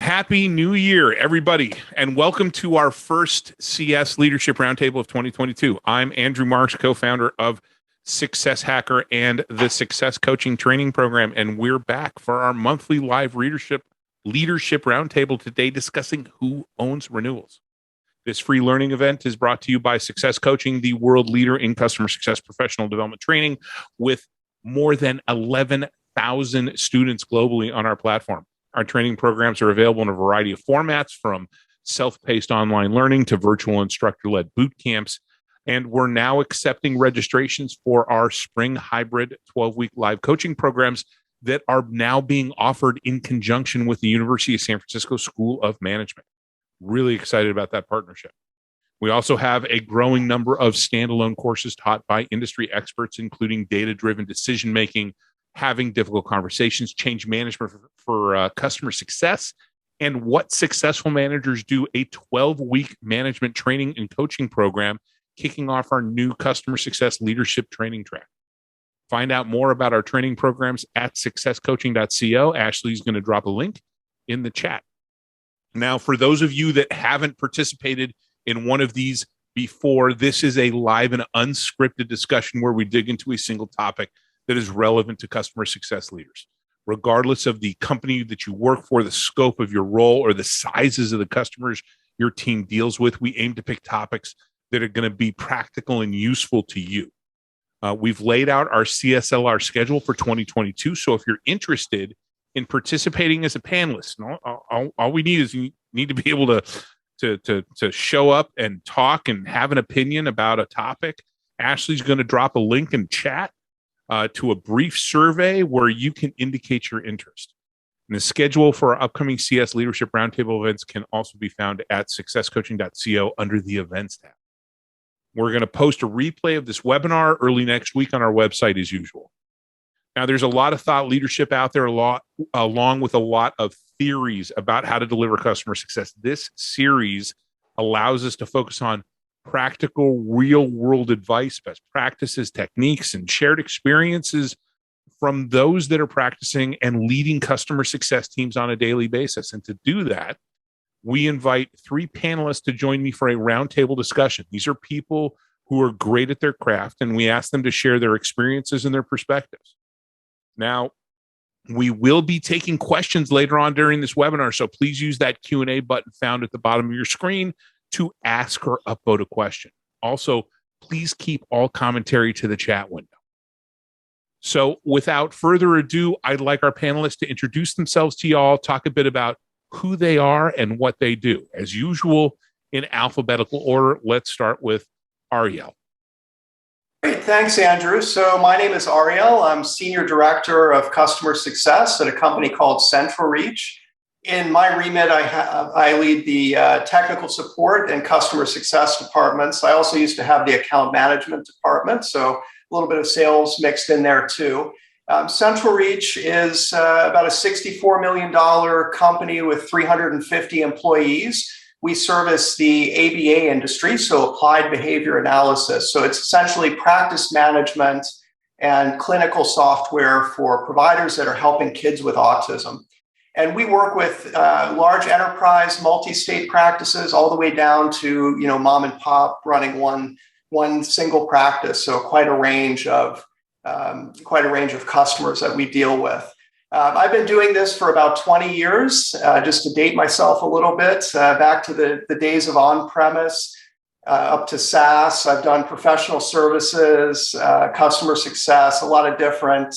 Happy New Year, everybody, and welcome to our first CS Leadership Roundtable of 2022. I'm Andrew Marks, co-founder of Success Hacker and the Success Coaching Training Program, and we're back for our monthly live leadership roundtable today discussing who owns renewals. This free learning event is brought to you by Success Coaching, the world leader in customer success professional development training, with more than 11,000 students globally on our platform. Our training programs are available in a variety of formats, from self-paced online learning to virtual instructor-led boot camps. And we're now accepting registrations for our spring hybrid 12-week live coaching programs that are now being offered in conjunction with the University of San Francisco School of Management. Really excited about that partnership. We also have a growing number of standalone courses taught by industry experts, including data-driven decision-making, having difficult conversations, change management for customer success, and what successful managers do, a 12-week management training and coaching program kicking off our new customer success leadership training track. Find out more about our training programs at successcoaching.co. Ashley's going to drop a link in the chat. Now, for those of you that haven't participated in one of these before, this is a live and unscripted discussion where we dig into a single topic that is relevant to customer success leaders. Regardless of the company that you work for, the scope of your role, or the sizes of the customers your team deals with, we aim to pick topics that are going to be practical and useful to you. We've laid out our Cslr schedule for 2022. So if you're interested in participating as a panelist, all we need is you need to be able to show up and talk and have an opinion about a topic. Ashley's going to drop a link in chat to a brief survey where you can indicate your interest. And the schedule for our upcoming CS Leadership Roundtable events can also be found at successcoaching.co under the events tab. We're going to post a replay of this webinar early next week on our website as usual. Now, there's a lot of thought leadership out there, along with a lot of theories about how to deliver customer success. This series allows us to focus on practical, real-world advice, best practices, techniques, and shared experiences from those that are practicing and leading customer success teams on a daily basis. And to do that, we invite 3 panelists to join me for a roundtable discussion. These are people who are great at their craft, and we ask them to share their experiences and their perspectives. Now, we will be taking questions later on during this webinar, so please use that Q&A button found at the bottom of your screen to ask or upvote a question. Also, please keep all commentary to the chat window. So without further ado, I'd like our panelists to introduce themselves to y'all, talk a bit about who they are and what they do. As usual, in alphabetical order, let's start with Ariel. Great, thanks, Andrew. So my name is Ariel. I'm Senior Director of Customer Success at a company called CentralReach. In my remit, I lead the technical support and customer success departments. I also used to have the account management department, so a little bit of sales mixed in there too. CentralReach is about a $64 million company with 350 employees. We service the ABA industry, so applied behavior analysis. So it's essentially practice management and clinical software for providers that are helping kids with autism. And we work with large enterprise, multi-state practices, all the way down to mom and pop running one single practice. So quite a range of customers that we deal with. I've been doing this for about 20 years, just to date myself a little bit, back to the days of on-premise, up to SaaS. I've done professional services, customer success, a lot of different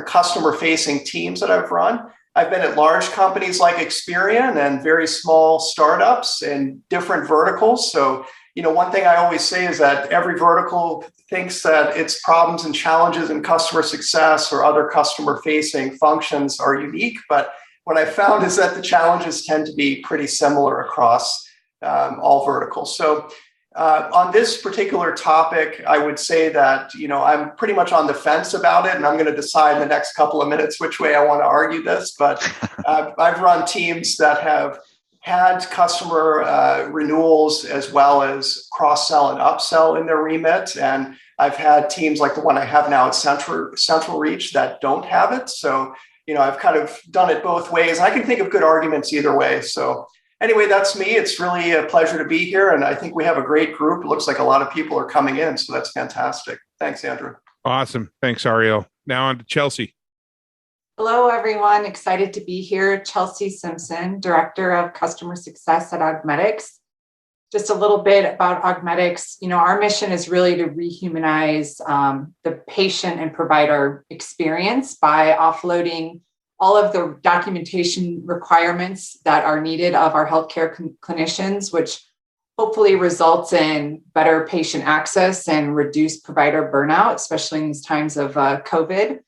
customer-facing teams that I've run. I've been at large companies like Experian and very small startups in different verticals. So, one thing I always say is that every vertical thinks that its problems and challenges in customer success or other customer-facing functions are unique. But what I found is that the challenges tend to be pretty similar across all verticals. So on this particular topic, I would say that, I'm pretty much on the fence about it, and I'm going to decide in the next couple of minutes which way I want to argue this. But I've run teams that have had customer renewals as well as cross-sell and upsell in their remit. And I've had teams like the one I have now at CentralReach that don't have it. So, I've kind of done it both ways. I can think of good arguments either way. So anyway, that's me. It's really a pleasure to be here. And I think we have a great group. It looks like a lot of people are coming in. So that's fantastic. Thanks, Andrew. Awesome. Thanks, Ariel. Now on to Chelsea. Hello, everyone. Excited to be here. Chelsea Simpson, Director of Customer Success at Augmetics. Just a little bit about Augmetics. Our mission is really to rehumanize the patient and provider experience by offloading all of the documentation requirements that are needed of our healthcare clinicians, which hopefully results in better patient access and reduced provider burnout, especially in these times of COVID.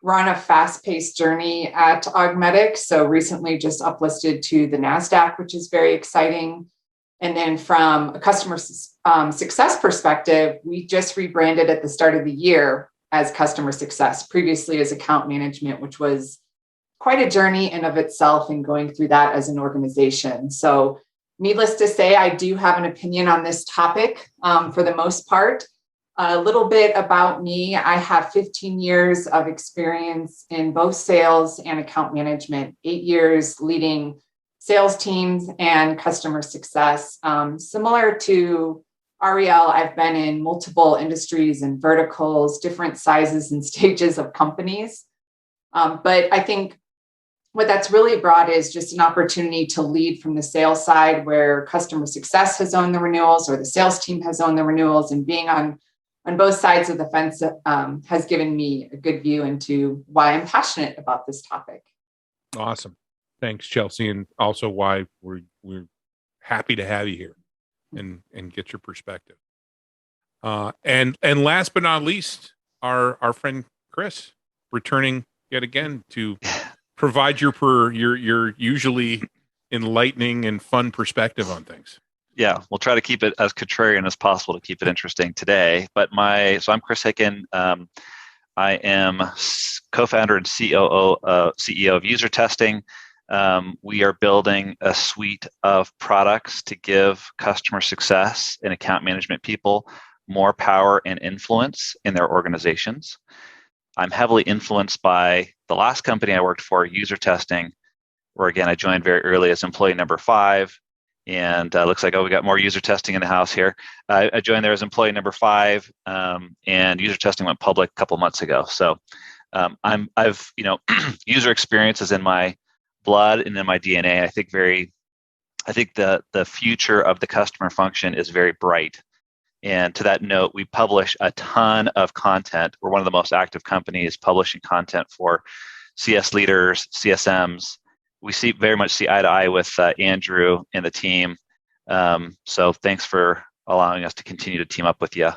We're on a fast-paced journey at Augmetics. So recently just uplisted to the NASDAQ, which is very exciting. And then from a customer success perspective, we just rebranded at the start of the year as Customer Success, previously as Account Management, which was quite a journey in of itself and going through that as an organization. So needless to say, I do have an opinion on this topic for the most part. A little bit about me. I have 15 years of experience in both sales and account management, 8 years leading sales teams and customer success. Similar to Ariel, I've been in multiple industries and verticals, different sizes and stages of companies. But I think what that's really brought is just an opportunity to lead from the sales side where customer success has owned the renewals or the sales team has owned the renewals, and being on both sides of the fence has given me a good view into why I'm passionate about this topic. Awesome. Thanks, Chelsea. And also why we're happy to have you here and get your perspective. And last but not least, our friend Chris, returning yet again to provide your usually enlightening and fun perspective on things. Yeah, we'll try to keep it as contrarian as possible to keep it interesting today. But so I'm Chris Hicken. I am co-founder and CEO of User Testing. We are building a suite of products to give customer success and account management people more power and influence in their organizations. I'm heavily influenced by the last company I worked for, User Testing, where again I joined very early as employee number 5. And looks like, we got more user testing in the house here. I joined there as employee number 5, and User Testing went public a couple months ago. So I've user experience is in my blood and in my DNA. I think the future of the customer function is very bright. And to that note, we publish a ton of content. We're one of the most active companies publishing content for CS leaders, CSMs. We very much see eye to eye with Andrew and the team. So thanks for allowing us to continue to team up with you,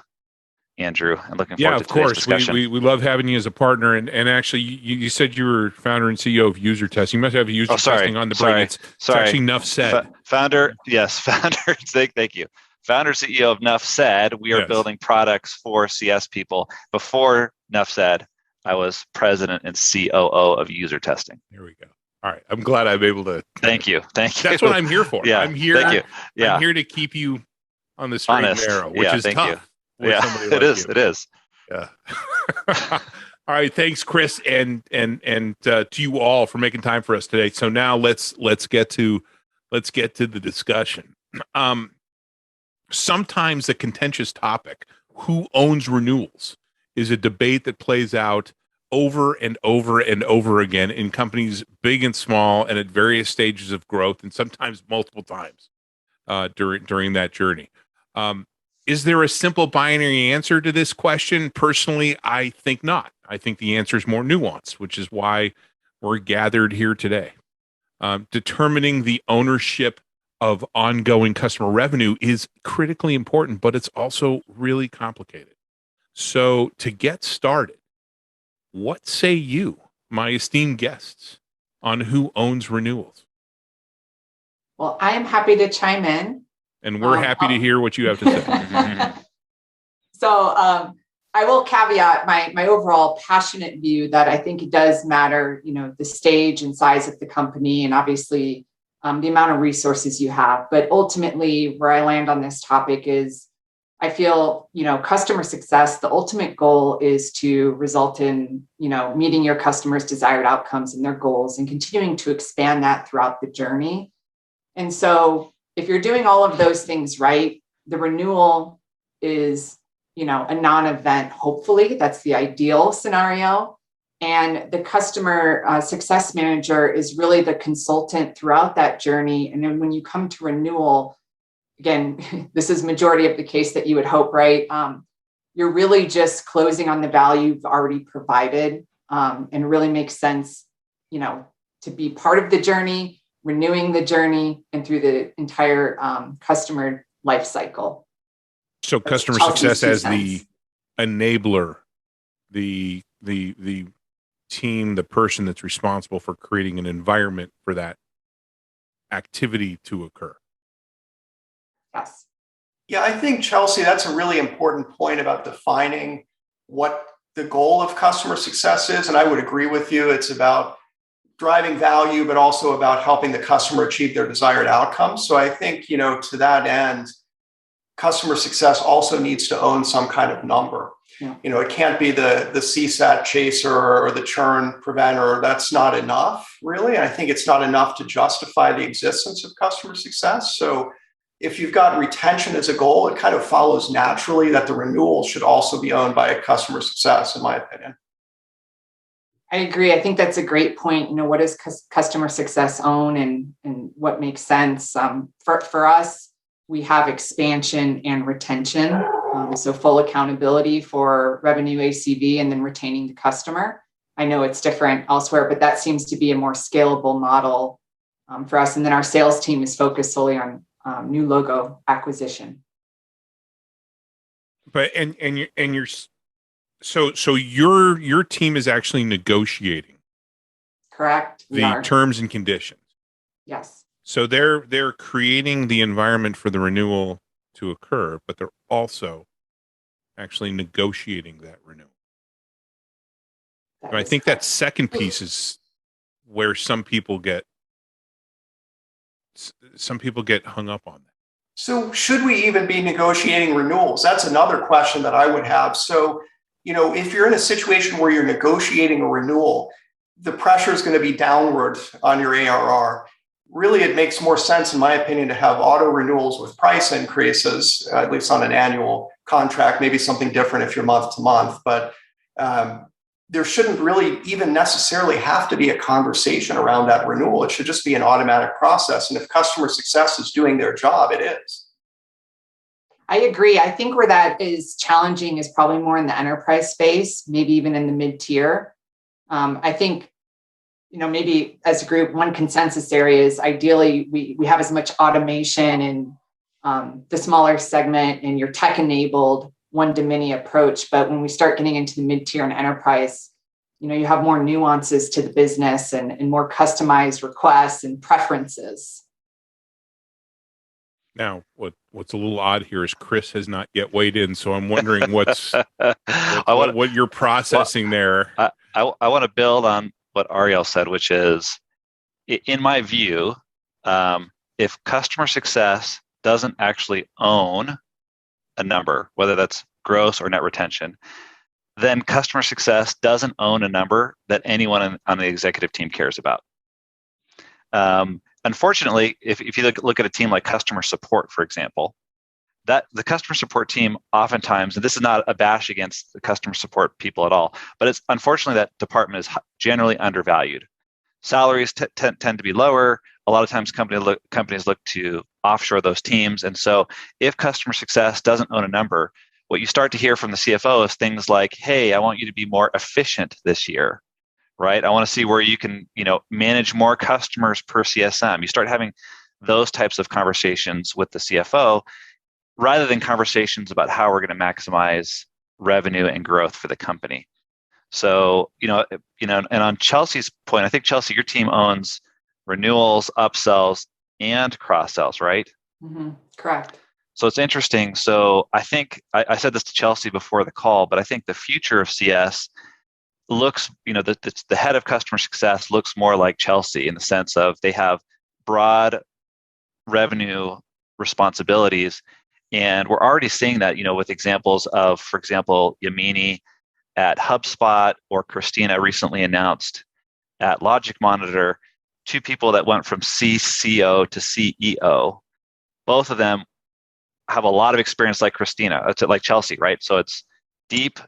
Andrew. And looking forward to today's discussion. We love having you as a partner. And actually, you said you were founder and CEO of User Testing. You must have User Testing on the brain. It's actually Nuff Said. Founder. Thank you. Founder, CEO of Nuff Said. We are building products for CS people. Before Nuff Said, I was president and COO of User Testing. Here we go. All right. I'm glad I'm able to. Thank you. That's what I'm here for. Yeah. I'm here. Thank you. Yeah. I'm here to keep you on the straight and narrow, which is tough. Yeah, it is. Yeah. All right. Thanks, Chris, and to you all for making time for us today. So now let's get to the discussion. Sometimes the contentious topic, who owns renewals, is a debate that plays out over and over and over again in companies big and small and at various stages of growth, and sometimes multiple times during that journey. Is there a simple binary answer to this question? Personally, I think not. I think the answer is more nuanced, which is why we're gathered here today. Determining the ownership of ongoing customer revenue is critically important, but it's also really complicated. So to get started, what say you, my esteemed guests, on who owns renewals? Well, I am happy to chime in. And we're happy to hear what you have to say. So I will caveat my overall passionate view that I think it does matter, the stage and size of the company and obviously the amount of resources you have. But ultimately, where I land on this topic is I feel, customer success, the ultimate goal is to result in, meeting your customers' desired outcomes and their goals and continuing to expand that throughout the journey. And so if you're doing all of those things right, the renewal is, a non-event, hopefully. That's the ideal scenario. And the customer success manager is really the consultant throughout that journey. And then when you come to renewal, again, this is majority of the case that you would hope, right? You're really just closing on the value you've already provided, and really makes sense, to be part of the journey, renewing the journey, and through the entire customer life cycle. So customer success as the enabler, the team, the person that's responsible for creating an environment for that activity to occur. Yes. Yeah, I think, Chelsea, that's a really important point about defining what the goal of customer success is. And I would agree with you. It's about driving value, but also about helping the customer achieve their desired outcomes. So I think, to that end, customer success also needs to own some kind of number. Yeah. It can't be the CSAT chaser or the churn preventer. That's not enough, really. And I think it's not enough to justify the existence of customer success. So if you've got retention as a goal, it kind of follows naturally that the renewal should also be owned by a customer success, in my opinion. I agree. I think that's a great point. What does customer success own and what makes sense? For us, we have expansion and retention. So full accountability for revenue ACV and then retaining the customer. I know it's different elsewhere, but that seems to be a more scalable model for us. And then our sales team is focused solely on new logo acquisition. But so your team is actually negotiating. Correct. The terms and conditions. Yes. So they're creating the environment for the renewal to occur, but they're also actually negotiating that renewal. And I think that second piece is where some people get hung up on that. So should we even be negotiating renewals? That's another question that I would have. So, if you're in a situation where you're negotiating a renewal, the pressure is going to be downward on your ARR. Really, it makes more sense, in my opinion, to have auto renewals with price increases, at least on an annual contract, maybe something different if you're month to month. But there shouldn't really even necessarily have to be a conversation around that renewal. It should just be an automatic process. And if customer success is doing their job, it is. I agree. I think where that is challenging is probably more in the enterprise space, maybe even in the mid-tier. I think, maybe as a group, one consensus area is ideally we have as much automation in the smaller segment and your tech-enabled one-to-many approach. But when we start getting into the mid-tier and enterprise, you have more nuances to the business and more customized requests and preferences. Now, what's a little odd here is Chris has not yet weighed in, so I'm wondering what you're processing there. I want to build on what Ariel said, which is, in my view, if customer success doesn't actually own a number, whether that's gross or net retention, then customer success doesn't own a number that anyone on the executive team cares about. Unfortunately, if you look at a team like customer support, for example, that the customer support team oftentimes, and this is not a bash against the customer support people at all, but it's unfortunately that department is generally undervalued. Salaries tend to be lower. A lot of times companies look to offshore those teams. And so if customer success doesn't own a number, what you start to hear from the CFO is things like, hey, I want you to be more efficient this year, right? I want to see where you can, manage more customers per CSM. You start having those types of conversations with the CFO rather than conversations about how we're going to maximize revenue and growth for the company. So, and on Chelsea's point, I think, Chelsea, your team owns renewals, upsells, and cross-sells, right? Mm-hmm. Correct. So it's interesting. So I think, I said this to Chelsea before the call, but I think the future of CS looks, the head of customer success looks more like Chelsea in the sense of they have broad revenue responsibilities And we're already seeing that, with examples of, for example, Yamini at HubSpot, or Christina recently announced at Logic Monitor, two people that went from CCO to CEO. Both of them have a lot of experience like Christina, like Chelsea, right? So it's deep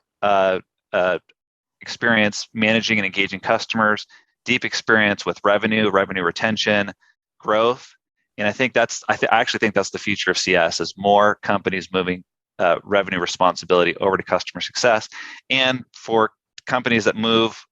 experience managing and engaging customers, deep experience with revenue retention, growth. And I think I actually think that's the future of CS, is more companies moving revenue responsibility over to customer success. And for companies that move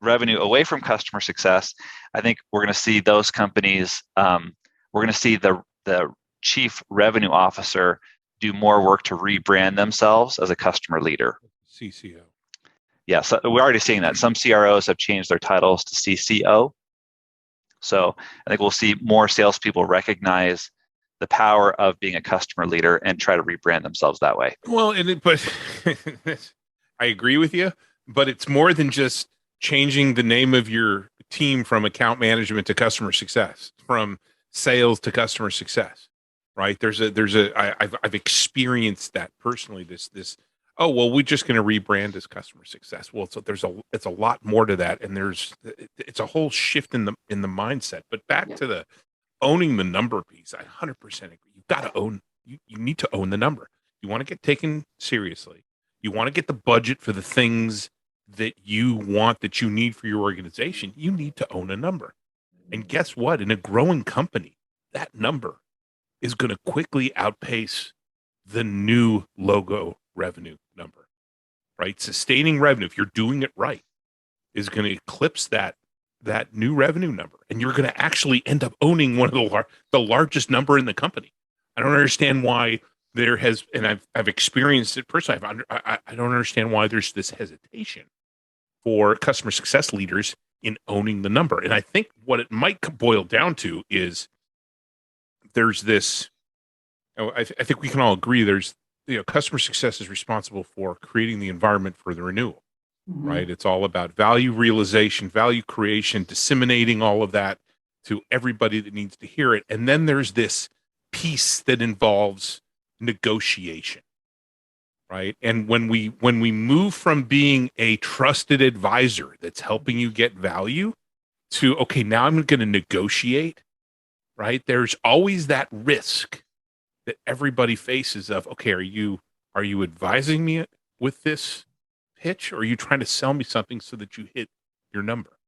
revenue away from customer success, I think we're going to see those companies, we're going to see the chief revenue officer do more work to rebrand themselves as a customer leader. CCO. Yeah, so we're already seeing that. Some CROs have changed their titles to CCO. So I think we'll see more salespeople recognize the power of being a customer leader and try to rebrand themselves that way. Well, but I agree with you, but it's more than just changing the name of your team from account management to customer success, from sales to customer success, right? I've experienced that personally. This oh, well, we're just going to rebrand as customer success. Well, so it's a lot more to that, and it's a whole shift in the mindset. But back to the owning the number piece, I 100% agree. You've got to own. You need to own the number. You want to get taken seriously. You want to get the budget for the things that you want, that you need for your organization. You need to own a number. And guess what? In a growing company, that number is going to quickly outpace the new logo revenue number, right? Sustaining revenue, if you're doing it right, is going to eclipse that new revenue number. And you're going to actually end up owning one of the largest number in the company. I don't understand why there has, and I've experienced it personally. I don't understand why there's this hesitation for customer success leaders in owning the number. And I think what it might boil down to is there's this, I think we can all agree there's, customer success is responsible for creating the environment for the renewal, right? It's all about value realization, value creation, disseminating all of that to everybody that needs to hear it. And then there's this piece that involves negotiation, right? And when we move from being a trusted advisor that's helping you get value to, okay, now I'm going to negotiate, right? There's always that risk that everybody faces of, okay, are you advising me with this pitch, or are you trying to sell me something so that you hit your number?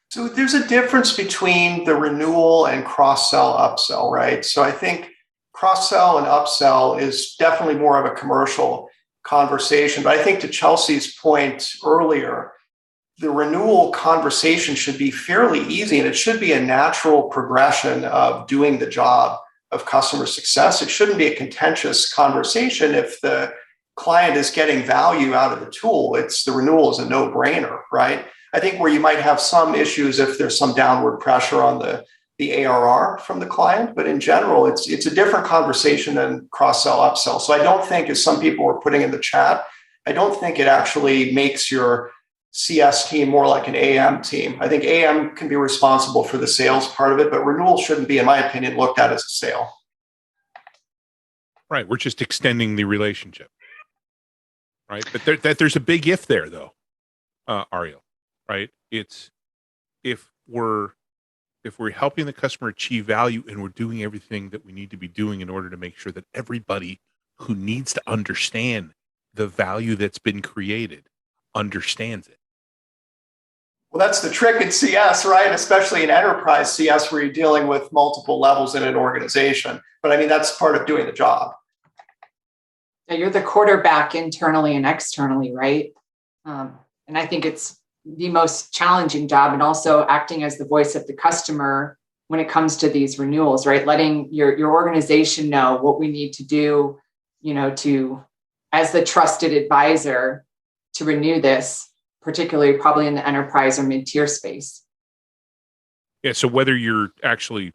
So there's a difference between the renewal and cross-sell, upsell, right? So I think cross-sell and upsell is definitely more of a commercial conversation. But I think to Chelsea's point earlier, the renewal conversation should be fairly easy, and it should be a natural progression of doing the job of customer success. It shouldn't be a contentious conversation if the client is getting value out of the tool. The renewal is a no-brainer, right? I think where you might have some issues if there's some downward pressure on the ARR from the client, but in general, it's a different conversation than cross-sell, upsell. So I don't think, as some people were putting in the chat, I don't think it actually makes your CS team more like an AM team. I think AM can be responsible for the sales part of it, but renewal shouldn't be, in my opinion, looked at as a sale. Right. We're just extending the relationship. Right. But there's a big if there, though, Ariel. Right. It's if we're helping the customer achieve value and we're doing everything that we need to be doing in order to make sure that everybody who needs to understand the value that's been created understands it. Well, that's the trick in CS, right? Especially in enterprise CS, where you're dealing with multiple levels in an organization. But I mean, that's part of doing the job. Yeah, you're the quarterback internally and externally, right? And I think it's the most challenging job, and also acting as the voice of the customer when it comes to these renewals, right? Letting your organization know what we need to do, to, as the trusted advisor, to renew this, particularly probably in the enterprise or mid-tier space. Yeah, so whether you're actually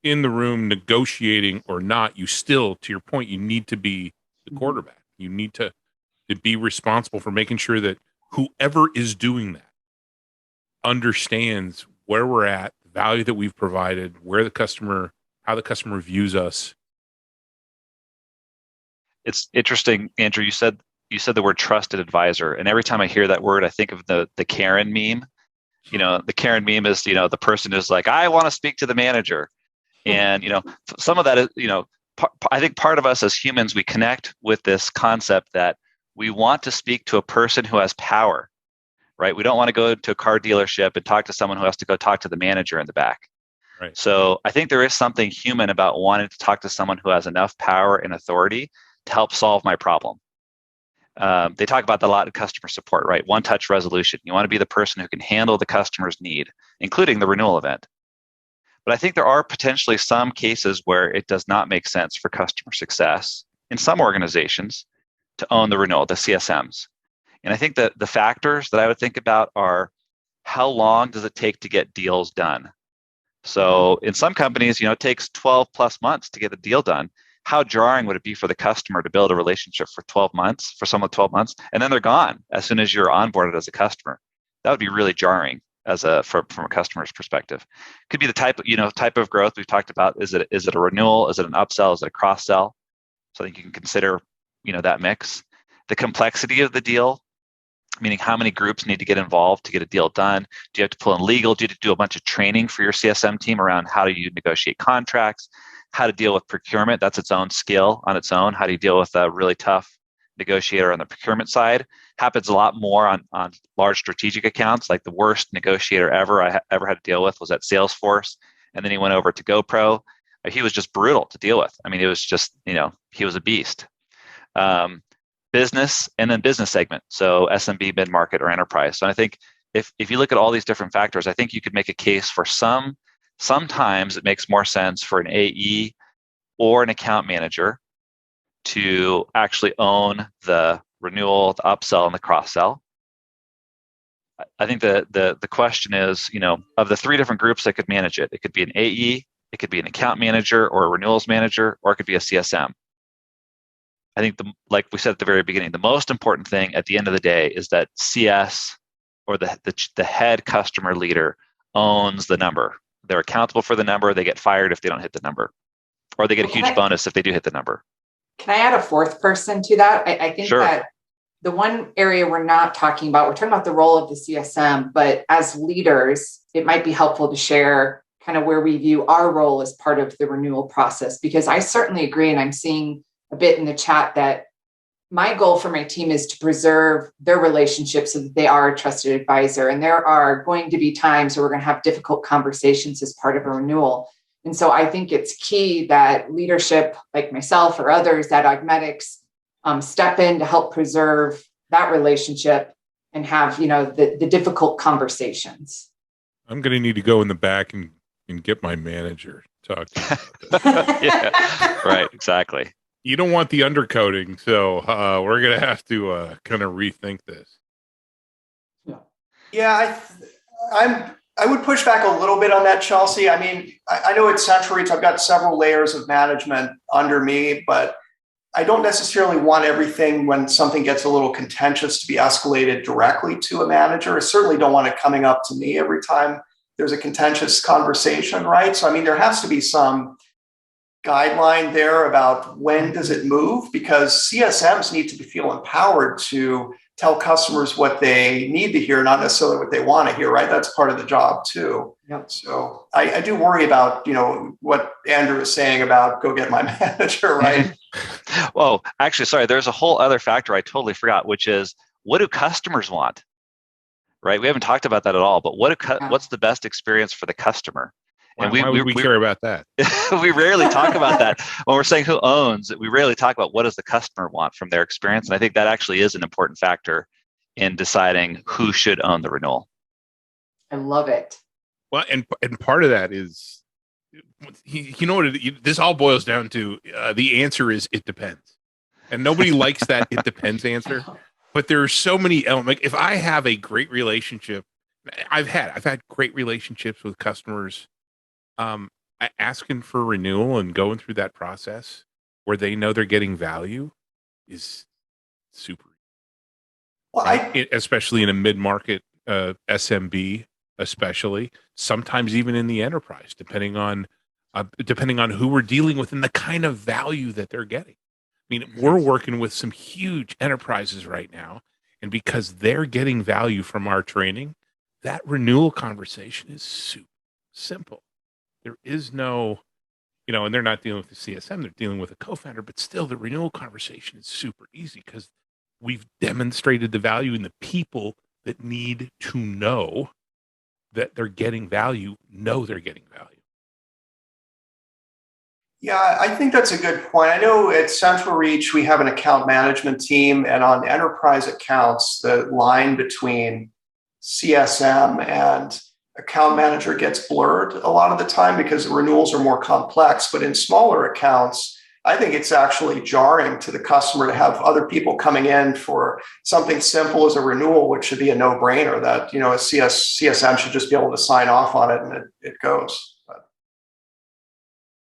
in the room negotiating or not, you still, to your point, you need to be the quarterback. You need to be responsible for making sure that whoever is doing that understands where we're at, the value that we've provided, where the customer how the customer views us. It's interesting, Andrew. You said the word trusted advisor, and every time I hear that word, I think of the Karen meme. The Karen meme is the person who's like, I want to speak to the manager, and some of that is I think part of us as humans, we connect with this concept that we want to speak to a person who has power, right? We don't want to go to a car dealership and talk to someone who has to go talk to the manager in the back. Right. So I think there is something human about wanting to talk to someone who has enough power and authority to help solve my problem. They talk about that a lot in customer support, right? One-touch resolution. You want to be the person who can handle the customer's need, including the renewal event. But I think there are potentially some cases where it does not make sense for customer success in some organizations to own the renewal, the CSMs. And I think that the factors that I would think about are, how long does it take to get deals done? So in some companies, it takes 12 plus months to get a deal done. How jarring would it be for the customer to build a relationship for 12 months, for someone 12 months, and then they're gone as soon as you're onboarded as a customer? That would be really jarring from a customer's perspective. Could be the type of growth we've talked about. Is it a renewal? Is it an upsell? Is it a cross sell? So I think you can consider that mix. The complexity of the deal, meaning how many groups need to get involved to get a deal done. Do you have to pull in legal? Do you have to do a bunch of training for your CSM team around how do you negotiate contracts, how to deal with procurement? That's its own skill on its own. How do you deal with a really tough negotiator on the procurement side? Happens a lot more on large strategic accounts. Like the worst negotiator I ever had to deal with was at Salesforce. And then he went over to GoPro. He was just brutal to deal with. I mean, it was just, he was a beast. Business and then business segment. So SMB, mid-market, or enterprise. So I think if you look at all these different factors, I think you could make a case for sometimes it makes more sense for an AE or an account manager to actually own the renewal, the upsell, and the cross-sell. I think the question is, of the three different groups that could manage it, it could be an AE, it could be an account manager or a renewals manager, or it could be a CSM. I think, like we said at the very beginning, the most important thing at the end of the day is that CS or the head customer leader owns the number. They're accountable for the number. They get fired if they don't hit the number, or they get a huge bonus if they do hit the number. Can I add a fourth person to that? I think Sure. that the one area we're not talking about, we're talking about the role of the CSM, but as leaders, it might be helpful to share kind of where we view our role as part of the renewal process, because I certainly agree, and I'm seeing a bit in the chat that my goal for my team is to preserve their relationships so that they are a trusted advisor. And there are going to be times where we're going to have difficult conversations as part of a renewal. And so I think it's key that leadership, like myself or others at Augmetics, step in to help preserve that relationship and have, the difficult conversations. I'm going to need to go in the back and get my manager to talk to you about this. Yeah, right, exactly. You don't want the undercoating, so we're going to have to kind of rethink this. Yeah, I would push back a little bit on that, Chelsea. I mean, I know at CentralReach, I've got several layers of management under me, but I don't necessarily want everything when something gets a little contentious to be escalated directly to a manager. I certainly don't want it coming up to me every time there's a contentious conversation, right? So, I mean, there has to be some guideline there about when does it move, because CSMs need to feel empowered to tell customers what they need to hear, not necessarily what they want to hear, right? That's part of the job too. Yep. So I do worry about, what Andrew is saying about go get my manager, right? Well, actually, sorry, there's a whole other factor I totally forgot, which is, what do customers want? Right? We haven't talked about that at all, but what's the best experience for the customer? And why would we care about that? We rarely talk about that. When we're saying who owns, we rarely talk about what does the customer want from their experience. And I think that actually is an important factor in deciding who should own the renewal. I love it. Well, and part of that is, this all boils down to, the answer is it depends. And nobody likes that it depends answer. But there are so many elements. If I have a great relationship, I've had great relationships with customers, asking for renewal and going through that process where they know they're getting value is super. Well, especially in a mid-market SMB, especially sometimes even in the enterprise, depending on depending on who we're dealing with and the kind of value that they're getting. I mean, we're working with some huge enterprises right now, and because they're getting value from our training, that renewal conversation is super simple. There is no, and they're not dealing with the CSM, they're dealing with a co-founder, but still the renewal conversation is super easy because we've demonstrated the value, in the people that need to know that they're getting value, know they're getting value. Yeah, I think that's a good point. I know at Central Reach, we have an account management team, and on enterprise accounts, the line between CSM and account manager gets blurred a lot of the time because the renewals are more complex. But in smaller accounts, I think it's actually jarring to the customer to have other people coming in for something simple as a renewal, which should be a no-brainer that, a CSM should just be able to sign off on it and it goes.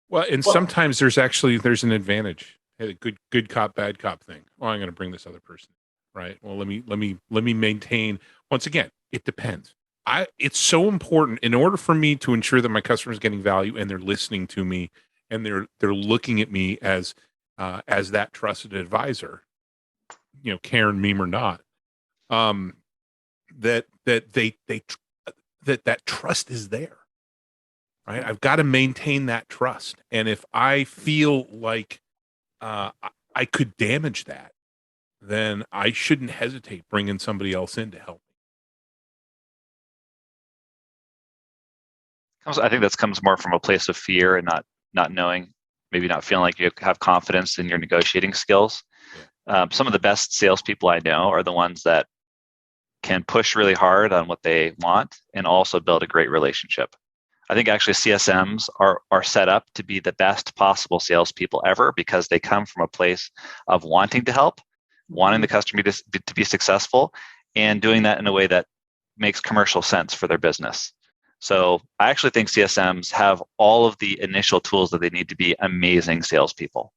Well, and sometimes there's an advantage. Hey, good cop, bad cop thing. Oh, I'm going to bring this other person, right? Well, let me maintain. Once again, it depends. It's so important in order for me to ensure that my customer is getting value and they're listening to me and they're looking at me as that trusted advisor, Karen, meme or not, that trust is there. Right, I've got to maintain that trust, and if I feel like I could damage that, then I shouldn't hesitate bringing somebody else in to help me. I think that comes more from a place of fear and not knowing, maybe not feeling like you have confidence in your negotiating skills. Yeah. Some of the best salespeople I know are the ones that can push really hard on what they want and also build a great relationship. I think actually CSMs are set up to be the best possible salespeople ever because they come from a place of wanting to help, wanting the customer to be successful, and doing that in a way that makes commercial sense for their business. So I actually think CSMs have all of the initial tools that they need to be amazing salespeople.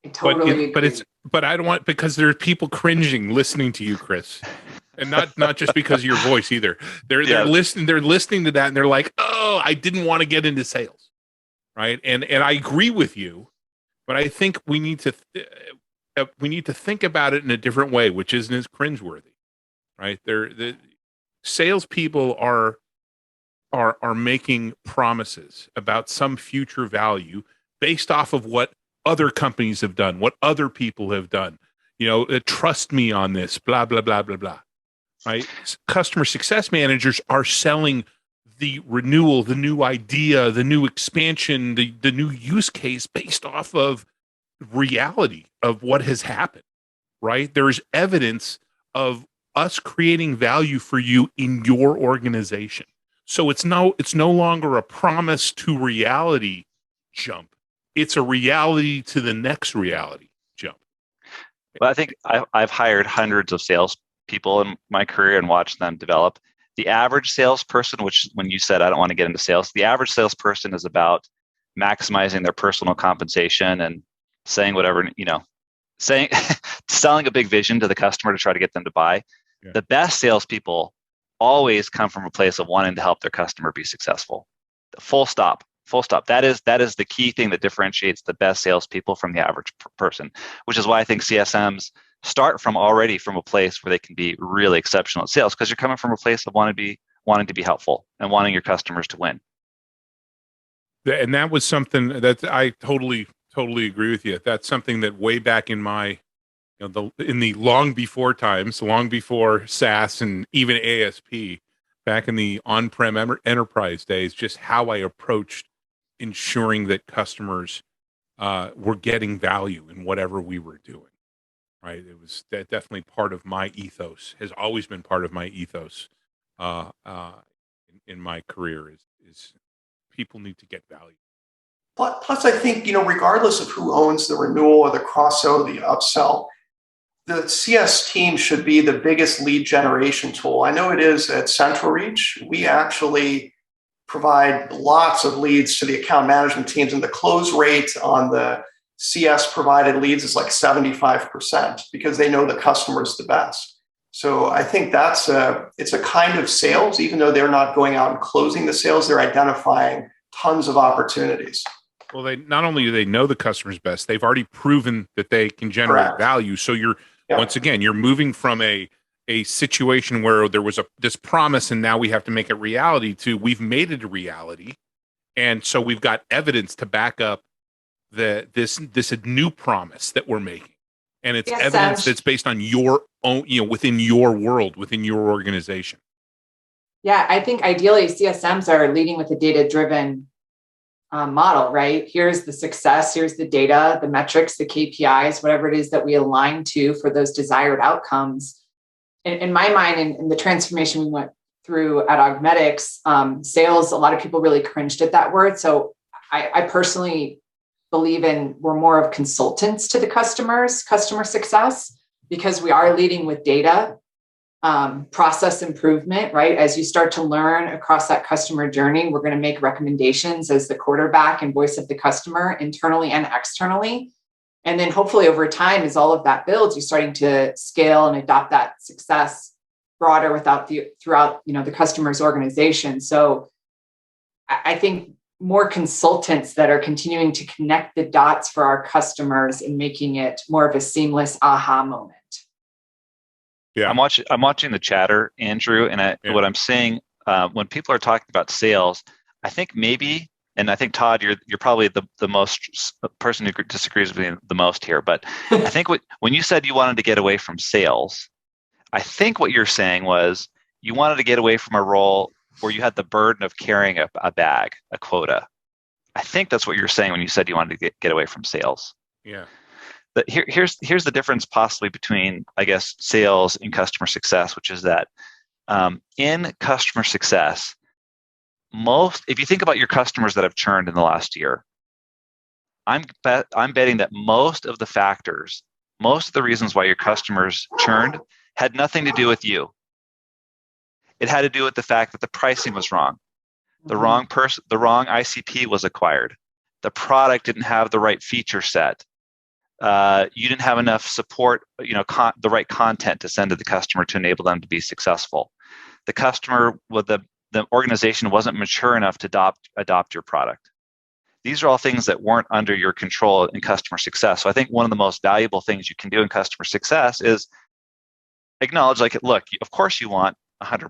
I totally agree. But I don't want, because there are people cringing listening to you, Chris. And not just because of your voice either. They're listening to that and they're like, oh, I didn't want to get into sales. Right. And I agree with you, but I think we need to think about it in a different way, which isn't as cringeworthy. Right. The salespeople are making promises about some future value based off of what other companies have done, what other people have done. Trust me on this, blah, blah, blah, blah, blah. Right? Customer success managers are selling the renewal, the new idea, the new expansion, the new use case based off of reality of what has happened, right? There's evidence of us creating value for you in your organization. So it's no longer a promise to reality jump. It's a reality to the next reality jump. Well, I think I've hired hundreds of sales people in my career and watched them develop. The average salesperson, which when you said I don't want to get into sales, the average salesperson is about maximizing their personal compensation and saying whatever, selling a big vision to the customer to try to get them to buy. Yeah. The best salespeople always come from a place of wanting to help their customer be successful. Full stop. That is the key thing that differentiates the best salespeople from the average person, which is why I think CSMs start from a place where they can be really exceptional at sales, because you're coming from a place of wanting to be helpful and wanting your customers to win. And that was something that I totally agree with you. That's something that way back in my, in the long before times, long before SaaS and even ASP, back in the on-prem enterprise days, just how I approached ensuring that customers were getting value in whatever we were doing. Right, it was definitely part of my ethos. Has always been part of my ethos in my career. Is people need to get value. Plus, I think regardless of who owns the renewal or the cross-sell or the upsell, the CS team should be the biggest lead generation tool. I know it is at Central Reach. We actually provide lots of leads to the account management teams, and the close rate on the CS provided leads is like 75% because they know the customer's the best. So I think it's a kind of sales, even though they're not going out and closing the sales, they're identifying tons of opportunities. Well, they not only do they know the customer's best, they've already proven that they can generate Correct. value. So you're Yep. once again, you're moving from a situation where there was this promise and now we have to make it reality to we've made it a reality. And so we've got evidence to back up this new promise that we're making. And it's evidence that's based on your own, within your world, within your organization. Yeah, I think ideally CSMs are leading with a data-driven model, right? Here's the success, here's the data, the metrics, the KPIs, whatever it is that we align to for those desired outcomes. In my mind, in the transformation we went through at Augmetics, sales, a lot of people really cringed at that word. So I personally believe we're more of consultants to the customer success, because we are leading with data, process improvement, right? As you start to learn across that customer journey, we're going to make recommendations as the quarterback and voice of the customer internally and externally. And then hopefully over time, as all of that builds, you're starting to scale and adopt that success broader throughout the customer's organization. So I think more consultants that are continuing to connect the dots for our customers and making it more of a seamless aha moment. Yeah, I'm watching the chatter, Andrew, and what I'm seeing when people are talking about sales, I think maybe, and I think Todd, you're probably the most person who disagrees with me the most here. But I think when you said you wanted to get away from sales, I think what you're saying was you wanted to get away from a role where you had the burden of carrying a bag, a quota. I think that's what you're saying when you said you wanted to get away from sales. Yeah. But here's the difference possibly between, I guess, sales and customer success, which is that in customer success, if you think about your customers that have churned in the last year, I'm betting that most of the reasons why your customers churned had nothing to do with you. It had to do with the fact that the pricing was wrong. The wrong ICP was acquired. The product didn't have the right feature set. You didn't have enough support, the right content to send to the customer to enable them to be successful. The customer, the organization wasn't mature enough to adopt your product. These are all things that weren't under your control in customer success. So I think one of the most valuable things you can do in customer success is acknowledge, look, of course you want 100%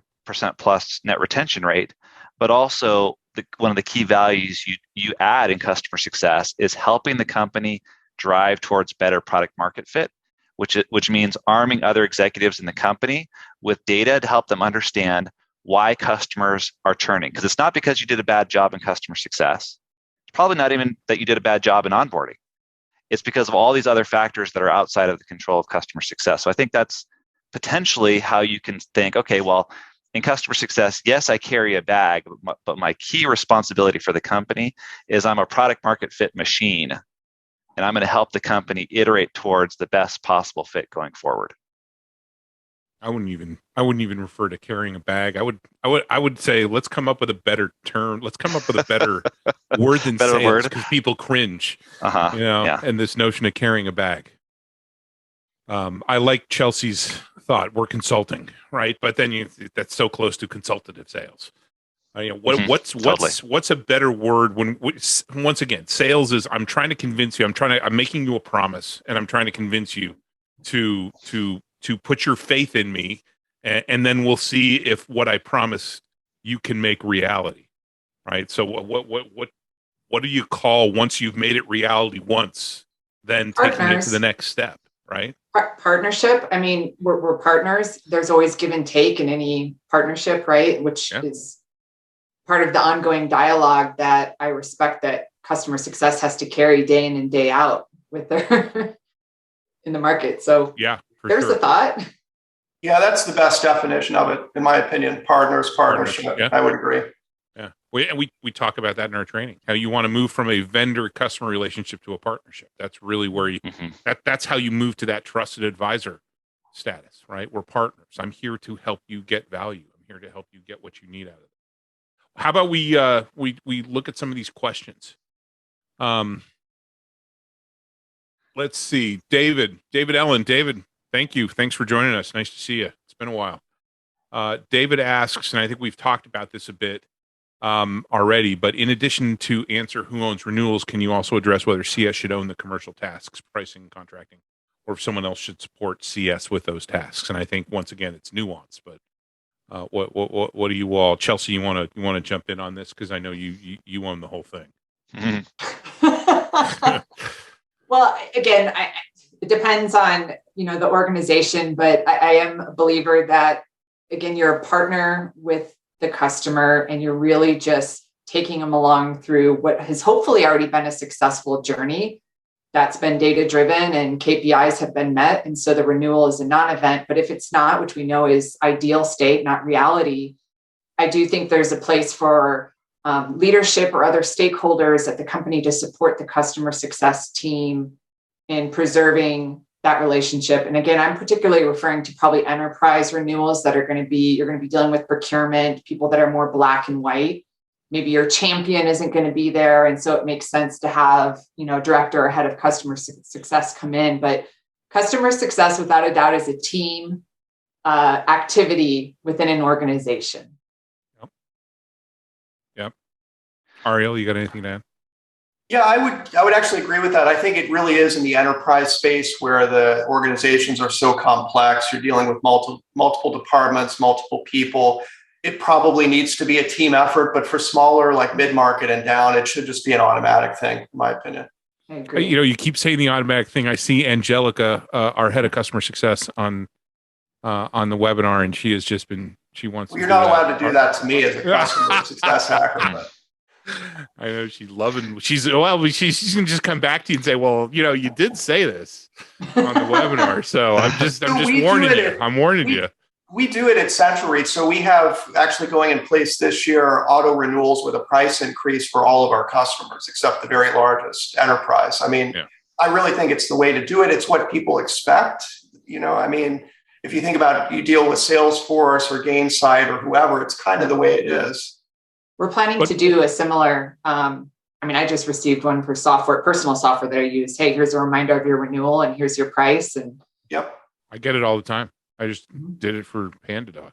plus net retention rate, but also one of the key values you add in customer success is helping the company drive towards better product market fit, which means arming other executives in the company with data to help them understand why customers are churning. Because it's not because you did a bad job in customer success. It's probably not even that you did a bad job in onboarding. It's because of all these other factors that are outside of the control of customer success. So I think that's potentially how you can think, okay, well, in customer success, yes, I carry a bag, but my key responsibility for the company is I'm a product market fit machine, and I'm going to help the company iterate towards the best possible fit going forward. I wouldn't even refer to carrying a bag. I would say let's come up with a better term. Let's come up with a better word than sales, because people cringe. Yeah. And this notion of carrying a bag. I like Chelsea's thought. We're consulting, right? But then that's so close to consultative sales. What's a better word when once again, sales is I'm trying to convince you. I'm making you a promise, and I'm trying to convince you to put your faith in me, and then we'll see if what I promise you can make reality, right? So what do you call once you've made it reality once, then taking it to the next step, right? Partnership. I mean, we're partners. There's always give and take in any partnership, right? Which is part of the ongoing dialogue that I respect that customer success has to carry day in and day out with their in the market. So there's a thought. Yeah, that's the best definition of it, in my opinion. Partnership. Yeah. I would agree. Yeah, we talk about that in our training. How you want to move from a vendor-customer relationship to a partnership. That's really where you that's how you move to that trusted advisor status, right? We're partners. I'm here to help you get value. I'm here to help you get what you need out of it. How about we look at some of these questions? Let's see, David Ellen, thank you. Thanks for joining us. Nice to see you. It's been a while. David asks, and I think we've talked about this a bit. already. But in addition to answer who owns renewals, can you also address whether CS should own the commercial tasks, pricing, and contracting, or if someone else should support CS with those tasks? And I think once again, it's nuance. But what do you all, Chelsea? You want to jump in on this because I know you own the whole thing. Well, again, it depends on the organization, but I am a believer that, again, you're a partner with the customer and you're really just taking them along through what has hopefully already been a successful journey that's been data driven and KPIs have been met. And so the renewal is a non-event. But if it's not, which we know is ideal state, not reality, I do think there's a place for leadership or other stakeholders at the company to support the customer success team in preserving that relationship. And again, I'm particularly referring to probably enterprise renewals that you're going to be dealing with procurement, people that are more black and white. Maybe your champion isn't going to be there. And so it makes sense to have, director or head of customer success come in. But customer success, without a doubt, is a team activity within an organization. Yep. Ariel, you got anything to add? Yeah, I would actually agree with that. I think it really is in the enterprise space where the organizations are so complex. You're dealing with multiple departments, multiple people. It probably needs to be a team effort, but for smaller, like mid-market and down, it should just be an automatic thing, in my opinion. I agree. You keep saying the automatic thing. I see Angelica, our head of customer success, on the webinar, and she has just been. She wants. Well, you're not allowed to do that to me as a customer success hacker. But. I know she's loving. She's gonna just come back to you and say, "Well, you did say this on the webinar." So I'm just warning you. I'm warning you. We do it at CentralReach. So we have actually going in place this year auto renewals with a price increase for all of our customers, except the very largest enterprise. I mean, I really think it's the way to do it. It's what people expect. If you think about you deal with Salesforce or Gainsight or whoever, it's kind of the way it is. We're planning to do a similar, I just received one for personal software that I use. Hey, here's a reminder of your renewal and here's your price. And yep. I get it all the time. I just did it for PandaDoc.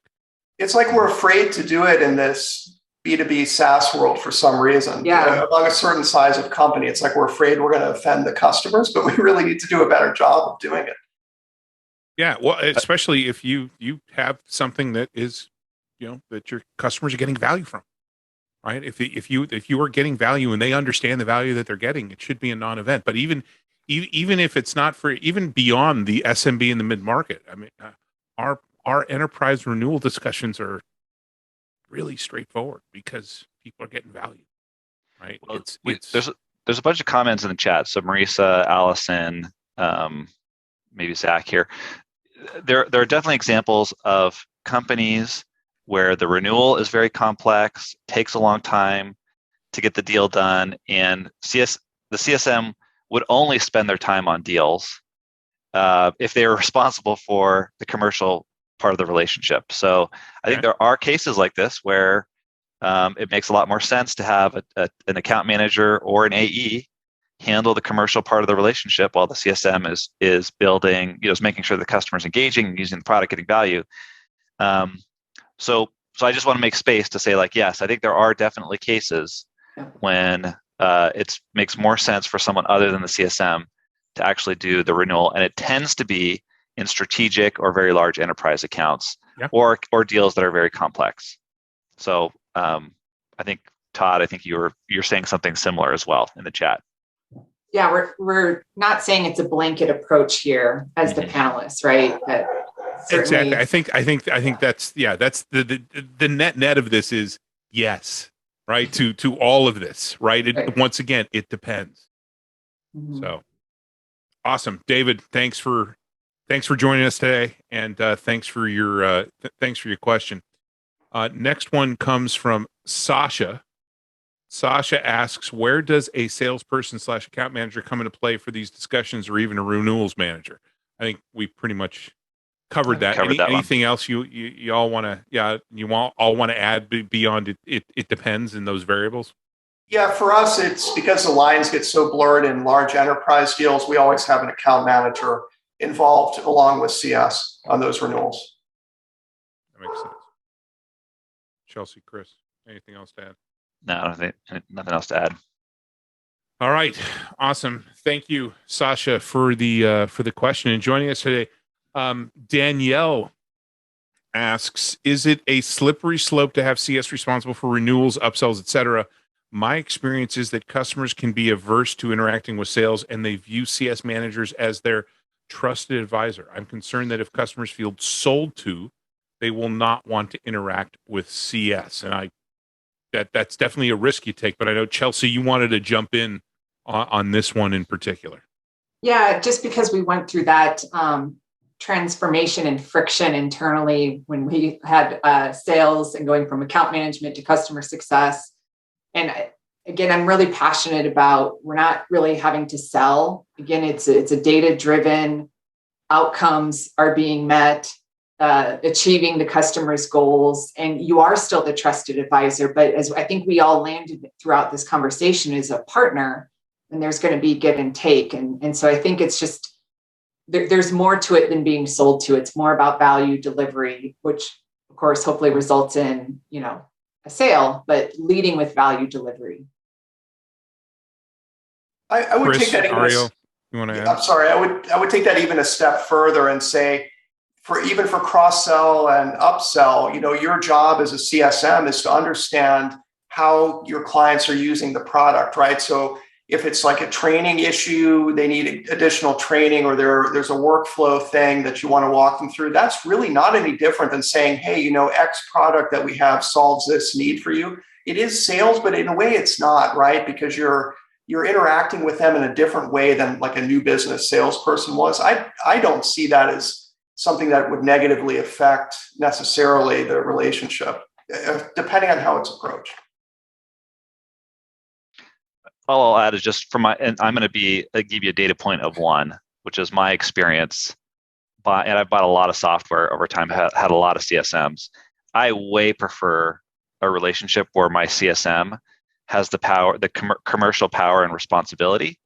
It's like we're afraid to do it in this B2B SaaS world for some reason. Yeah. Among a certain size of company, it's like we're afraid we're going to offend the customers, but we really need to do a better job of doing it. Yeah, well, especially if you have something that is, that your customers are getting value from, right? If you are getting value and they understand the value that they're getting, it should be a non-event. But even if it's not for even beyond the SMB and the mid-market, our enterprise renewal discussions are really straightforward because people are getting value, right? Well, there's a bunch of comments in the chat. So Marisa, Allison, maybe Zach here. There are definitely examples of companies where the renewal is very complex, takes a long time to get the deal done, and the CSM would only spend their time on deals if they were responsible for the commercial part of the relationship. So I think there are cases like this where it makes a lot more sense to have an account manager or an AE handle the commercial part of the relationship while the CSM is building, is making sure the customer's engaging and using the product, getting value. So I just want to make space to say, yes, I think there are definitely cases when it makes more sense for someone other than the CSM to actually do the renewal, and it tends to be in strategic or very large enterprise accounts or deals that are very complex. So I think Todd, you're saying something similar as well in the chat. Yeah, we're not saying it's a blanket approach here as the panelists, right? Exactly. I think that's the net of this is yes, right? To all of this, right? Once again, it depends. Mm-hmm. So awesome, David. Thanks for joining us today, and thanks for your question. Next one comes from Sasha. Sasha asks, where does a salesperson / account manager come into play for these discussions, or even a renewals manager? I think we pretty much covered that. Anything else you all want to add beyond it depends in those variables? Yeah, for us, it's because the lines get so blurred in large enterprise deals. We always have an account manager involved along with CS on those renewals. That makes sense. Chelsea, Chris, anything else to add? No, I don't think nothing else to add. All right, awesome. Thank you, Sasha, for the question and joining us today. Danielle asks, is it a slippery slope to have CS responsible for renewals, upsells, etc.? My experience is that customers can be averse to interacting with sales and they view CS managers as their trusted advisor. I'm concerned that if customers feel sold to, they will not want to interact with CS. And that's definitely a risk you take, but I know, Chelsea, you wanted to jump in on this one in particular. Yeah, just because we went through that transformation and friction internally when we had sales and going from account management to customer success. And again, I'm really passionate about, we're not really having to sell. Again, it's a data-driven, outcomes are being met, achieving the customer's goals, and you are still the trusted advisor. But as I think we all landed throughout this conversation, as a partner, and there's going to be give and take. And so I think it's just, there's more to it than being sold to. It's more about value delivery, which of course, hopefully results in, a sale, but leading with value delivery. I would Chris, take that. Ario, you want to add? I'm sorry. I would take that even a step further and say, for cross-sell and upsell, your job as a CSM is to understand how your clients are using the product, right? So if it's like a training issue, they need additional training, or there's a workflow thing that you want to walk them through, that's really not any different than saying, hey, X product that we have solves this need for you. It is sales, but in a way it's not, right? Because you're interacting with them in a different way than like a new business salesperson was. I don't see that as something that would negatively affect necessarily the relationship, depending on how it's approached. All I'll add is just and I'm going to give you a data point of one, which is my experience. And I've bought a lot of software over time, had a lot of CSMs. I way prefer a relationship where my CSM has the power, the commercial power and responsibility,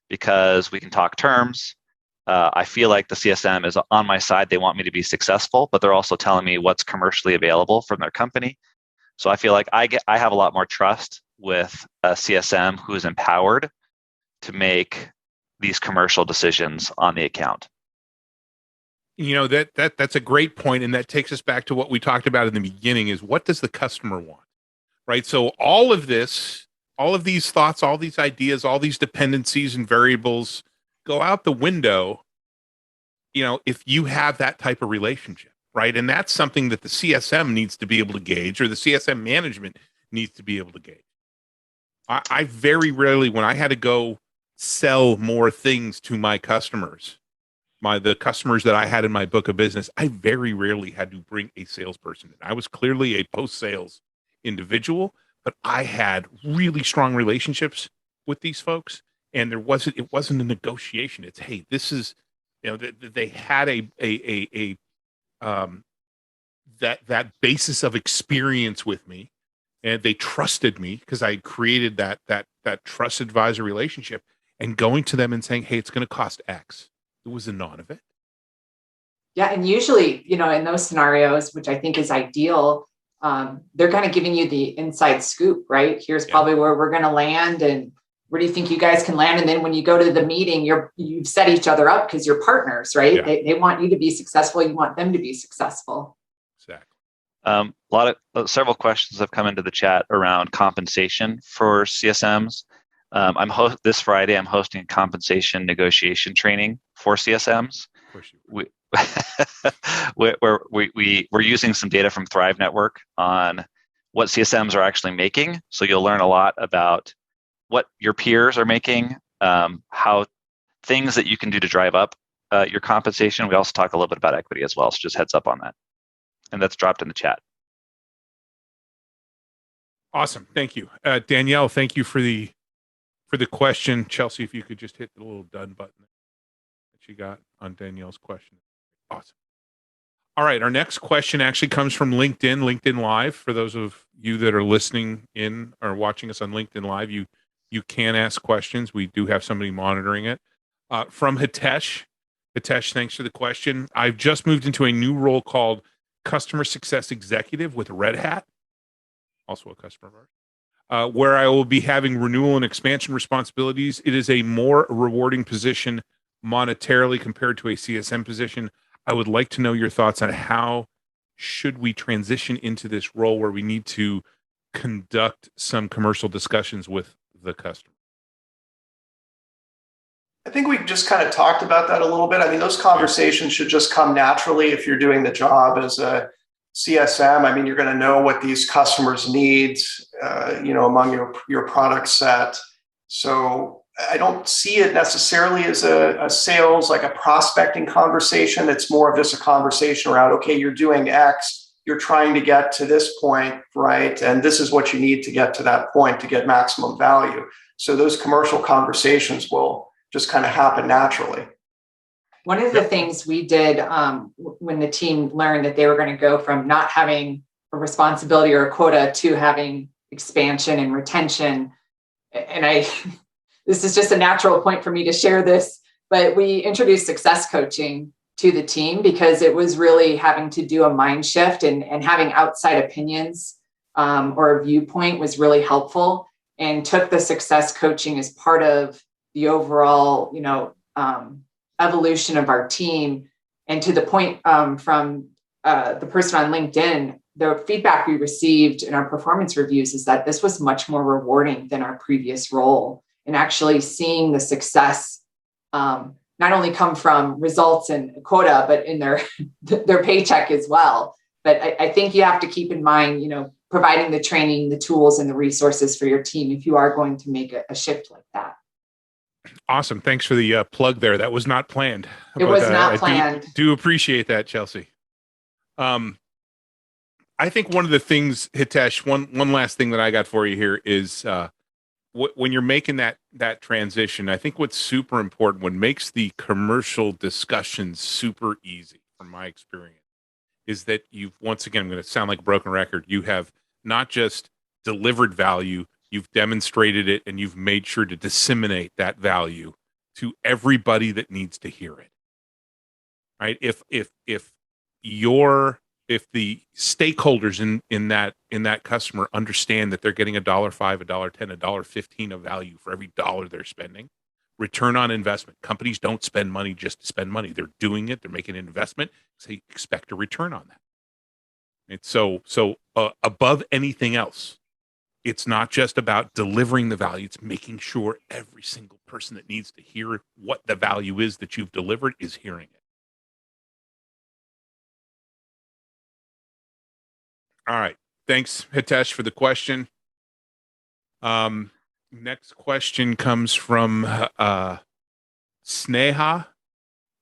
because we can talk terms. I feel like the CSM is on my side. They want me to be successful, but they're also telling me what's commercially available from their company. So I feel like I have a lot more trust with a CSM who is empowered to make these commercial decisions on the account. That's a great point, and that takes us back to what we talked about in the beginning: is what does the customer want, right? So all of these thoughts, all these ideas, all these dependencies and variables go out the window, if you have that type of relationship, right? And that's something that the CSM needs to be able to gauge, or the CSM management needs to be able to gauge. I very rarely, when I had to go sell more things to my customers, the customers that I had in my book of business, I very rarely had to bring a salesperson in. I was clearly a post-sales individual, but I had really strong relationships with these folks, and it wasn't a negotiation. It's, hey, this is, they had that basis of experience with me. And they trusted me because I created that trust advisor relationship, and going to them and saying, hey, it's going to cost X. It was a none of it. Yeah. And usually, in those scenarios, which I think is ideal, they're kind of giving you the inside scoop, right? Here's probably where we're going to land, and where do you think you guys can land? And then when you go to the meeting, you've set each other up because you're partners, right? Yeah. They want you to be successful. You want them to be successful. Exactly. Several questions have come into the chat around compensation for CSMs. This Friday, I'm hosting a compensation negotiation training for CSMs. Of course you We're using some data from Thrive Network on what CSMs are actually making. So you'll learn a lot about what your peers are making, how things that you can do to drive up your compensation. We also talk a little bit about equity as well. So just heads up on that. And that's dropped in the chat. Awesome. Thank you. Danielle, thank you for the question. Chelsea, if you could just hit the little done button that you got on Danielle's question. Awesome. All right. Our next question actually comes from LinkedIn Live. For those of you that are listening in or watching us on LinkedIn Live, you can ask questions. We do have somebody monitoring it. From Hitesh. Hitesh, thanks for the question. I've just moved into a new role called Customer Success Executive with Red Hat, also a customer of where I will be having renewal and expansion responsibilities. It is a more rewarding position monetarily compared to a CSM position. I would like to know your thoughts on how should we transition into this role where we need to conduct some commercial discussions with the customer. I think we just kind of talked about that a little bit. I mean, those conversations should just come naturally if you're doing the job as a CSM. I mean, you're going to know what these customers need, among your product set. So I don't see it necessarily as a sales, like a prospecting conversation. It's more of just a conversation around, okay, you're doing X, you're trying to get to this point, right? And this is what you need to get to that point to get maximum value. So those commercial conversations will just kind of happen naturally. One of the things we did when the team learned that they were going to go from not having a responsibility or a quota to having expansion and retention, and this is just a natural point for me to share this, but we introduced success coaching to the team because it was really having to do a mind shift, and having outside opinions or a viewpoint was really helpful, and took the success coaching as part of the overall, evolution of our team. And to the point from the person on LinkedIn, the feedback we received in our performance reviews is that this was much more rewarding than our previous role, and actually seeing the success not only come from results and quota, but in their paycheck as well. But I think you have to keep in mind, providing the training, the tools, and the resources for your team if you are going to make a shift like that. Awesome. Thanks for the plug there. That was not planned. It was not planned. Do appreciate that, Chelsea. I think one of the things, Hitesh, one last thing that I got for you here is when you're making that transition, I think what's super important, what makes the commercial discussions super easy from my experience, is that once again, I'm going to sound like a broken record, you have not just delivered value, you've demonstrated it, and you've made sure to disseminate that value to everybody that needs to hear it. Right? If the stakeholders in that customer understand that they're getting $1.05, $1.10, $1.15 of value for every dollar they're spending, return on investment. Companies don't spend money just to spend money. They're doing it. They're making an investment. So they expect a return on that. It's so above anything else, it's not just about delivering the value. It's making sure every single person that needs to hear what the value is that you've delivered is hearing it. All right. Thanks, Hitesh, for the question. Next question comes from Sneha.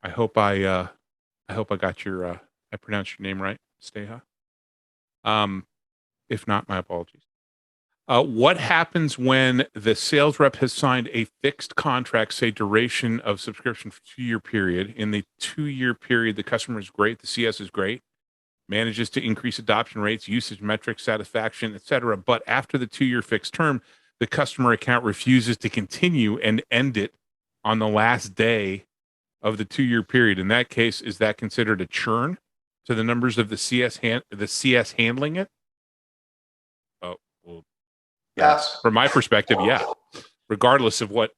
I hope I got I pronounced your name right, Sneha. If not, my apologies. What happens when the sales rep has signed a fixed contract, say duration of subscription for 2-year period? In the 2-year period, the customer is great, the CS is great, manages to increase adoption rates, usage metrics, satisfaction, etc. But after the 2-year fixed term, the customer account refuses to continue and end it on the last day of the 2-year period. In that case, is that considered a churn to the numbers of the CS handling it? Oh, well, yes. From my perspective, yeah. Regardless of what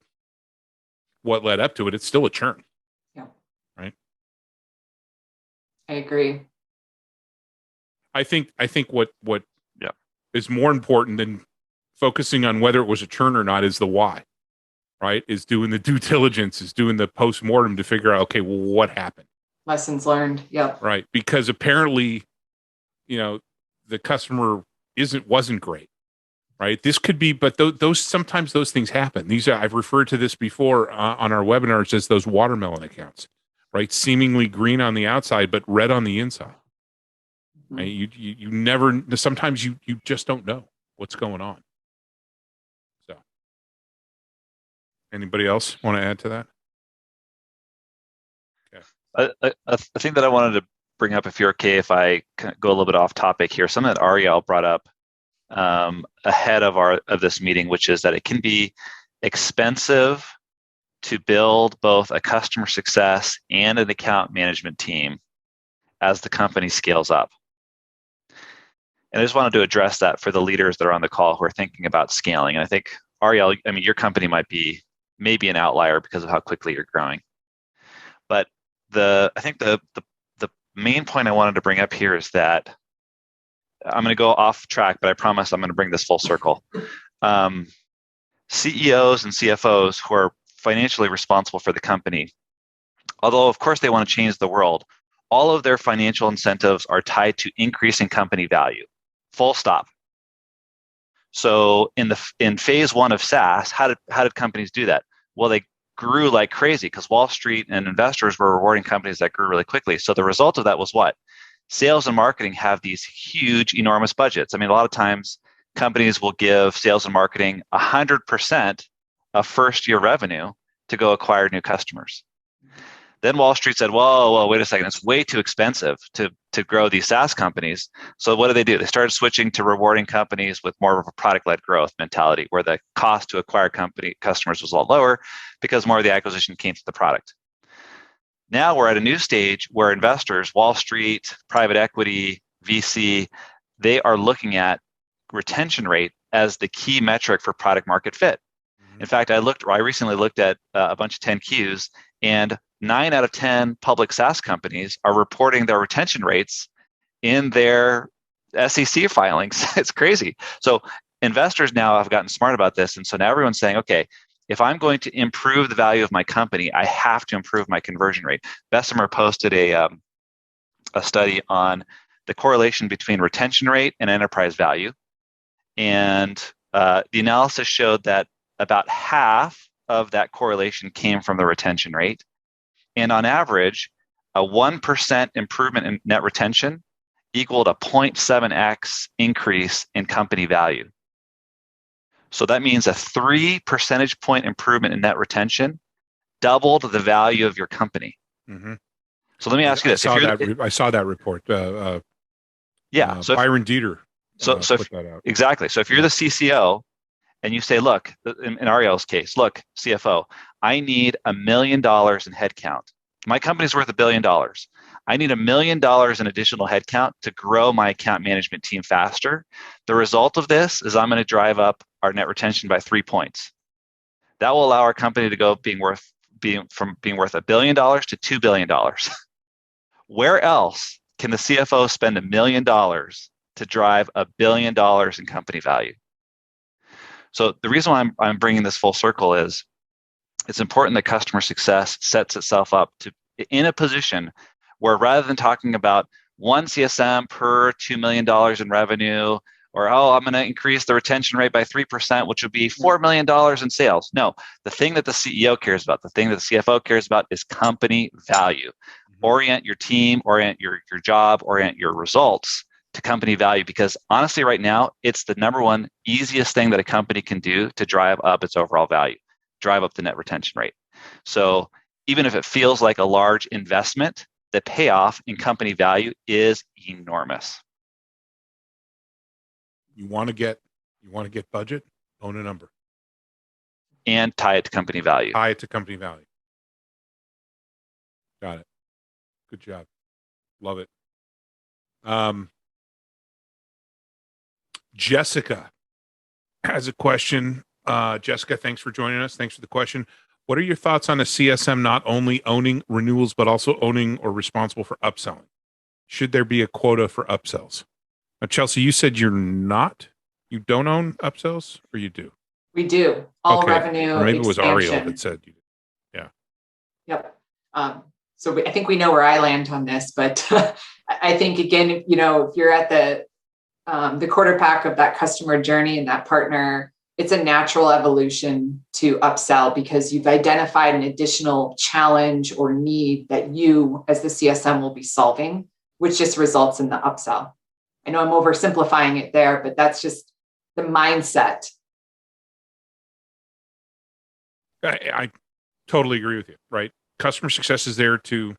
led up to it, it's still a churn. Yeah. Right. I agree. I think what is more important than focusing on whether it was a churn or not is the why, right? Is doing the due diligence, is doing the post-mortem to figure out, okay, well, what happened? Lessons learned. Yep. Right. Because apparently, the customer wasn't great, right? This could be, but sometimes those things happen. I've referred to this before on our webinars as those watermelon accounts, right? Seemingly green on the outside, but red on the inside. Mm-hmm. Right? You never, sometimes you just don't know what's going on. So anybody else want to add to that? Okay. A thing that I wanted to bring up, if you're okay, if I go a little bit off topic here, something that Ariel brought up ahead of this meeting, which is that it can be expensive to build both a customer success and an account management team as the company scales up. And I just wanted to address that for the leaders that are on the call who are thinking about scaling. And I think, Ariel, I mean, your company might be maybe an outlier because of how quickly you're growing. But I think the main point I wanted to bring up here is that I'm going to go off track, but I promise I'm going to bring this full circle. CEOs and CFOs who are financially responsible for the company, although of course they want to change the world, all of their financial incentives are tied to increasing company value. Full stop. So in phase one of SaaS, how did companies do that? Well, they grew like crazy because Wall Street and investors were rewarding companies that grew really quickly. So the result of that was what? Sales and marketing have these huge, enormous budgets. I mean, a lot of times companies will give sales and marketing 100% of first-year revenue to go acquire new customers. Then Wall Street said, whoa, wait a second, it's way too expensive to grow these SaaS companies. So what do? They started switching to rewarding companies with more of a product-led growth mentality, where the cost to acquire customers was a lot lower because more of the acquisition came to the product. Now we're at a new stage where investors, Wall Street, private equity, VC, they are looking at retention rate as the key metric for product market fit. In fact, I recently looked at a bunch of 10Qs, and 9 out of 10 public SaaS companies are reporting their retention rates in their SEC filings. It's crazy. So investors now have gotten smart about this. And so now everyone's saying, okay, if I'm going to improve the value of my company, I have to improve my conversion rate. Bessemer posted a study on the correlation between retention rate and enterprise value. And the analysis showed that about half of that correlation came from the retention rate. And on average, a 1% improvement in net retention equaled a 0.7x increase in company value. So that means a 3 percentage point improvement in net retention doubled the value of your company. Mm-hmm. So let me ask you this. I saw that report. So Byron Dieter put that out. Exactly. So if you're the CCO and you say, look, in Ariel's case, look, CFO, I need $1 million in headcount. My company's worth $1 billion. I need $1 million in additional headcount to grow my account management team faster. The result of this is I'm going to drive up our net retention by 3 points. That will allow our company to go from being worth $1 billion to $2 billion. Where else can the CFO spend $1 million to drive $1 billion in company value? So the reason why I'm bringing this full circle is it's important that customer success sets itself up in a position where, rather than talking about one CSM per $2 million in revenue, or, I'm going to increase the retention rate by 3%, which would be $4 million in sales. No, the thing that the CEO cares about, the thing that the CFO cares about is company value. Mm-hmm. Orient your team, orient your job, orient your results to company value, because honestly, right now, it's the number one easiest thing that a company can do to drive up its overall value, drive up the net retention rate. So even if it feels like a large investment, the payoff in company value is enormous. You want to get budget, own a number. And tie it to company value. Tie it to company value. Got it. Good job. Love it. Jessica has a question. Jessica, thanks for joining us. Thanks for the question. What are your thoughts on a CSM not only owning renewals, but also owning or responsible for upselling? Should there be a quota for upsells? Now, Chelsea, you said you don't own upsells, or you do? We do. All revenue. Or maybe expansion. It was Ariel that said you did. Yeah. Yep. So I think we know where I land on this, but I think, again, if you're at the quarter pack of that customer journey and that partner, it's a natural evolution to upsell because you've identified an additional challenge or need that you, as the CSM, will be solving, which just results in the upsell. I know I'm oversimplifying it there, but that's just the mindset. I totally agree with you, right? Customer success is there to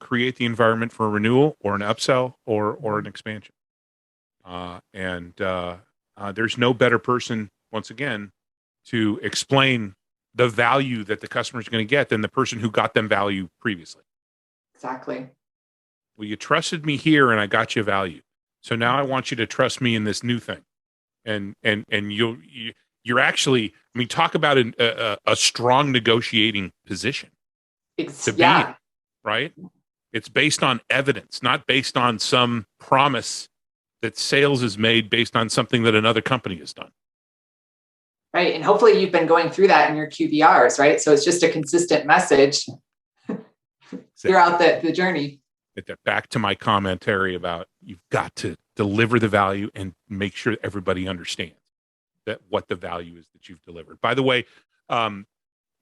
create the environment for a renewal or an upsell or an expansion. And there's no better person, once again, to explain the value that the customer is going to get than the person who got them value previously. Exactly. Well, you trusted me here and I got you value. So now I want you to trust me in this new thing. And you're actually, I mean, talk about a strong negotiating position to be in, right? It's based on evidence, not based on some promise that sales is made based on something that another company has done. Right. And hopefully you've been going through that in your QBRs, right? So it's just a consistent message throughout the journey. Back to my commentary about you've got to deliver the value and make sure everybody understands that what the value is that you've delivered. By the way,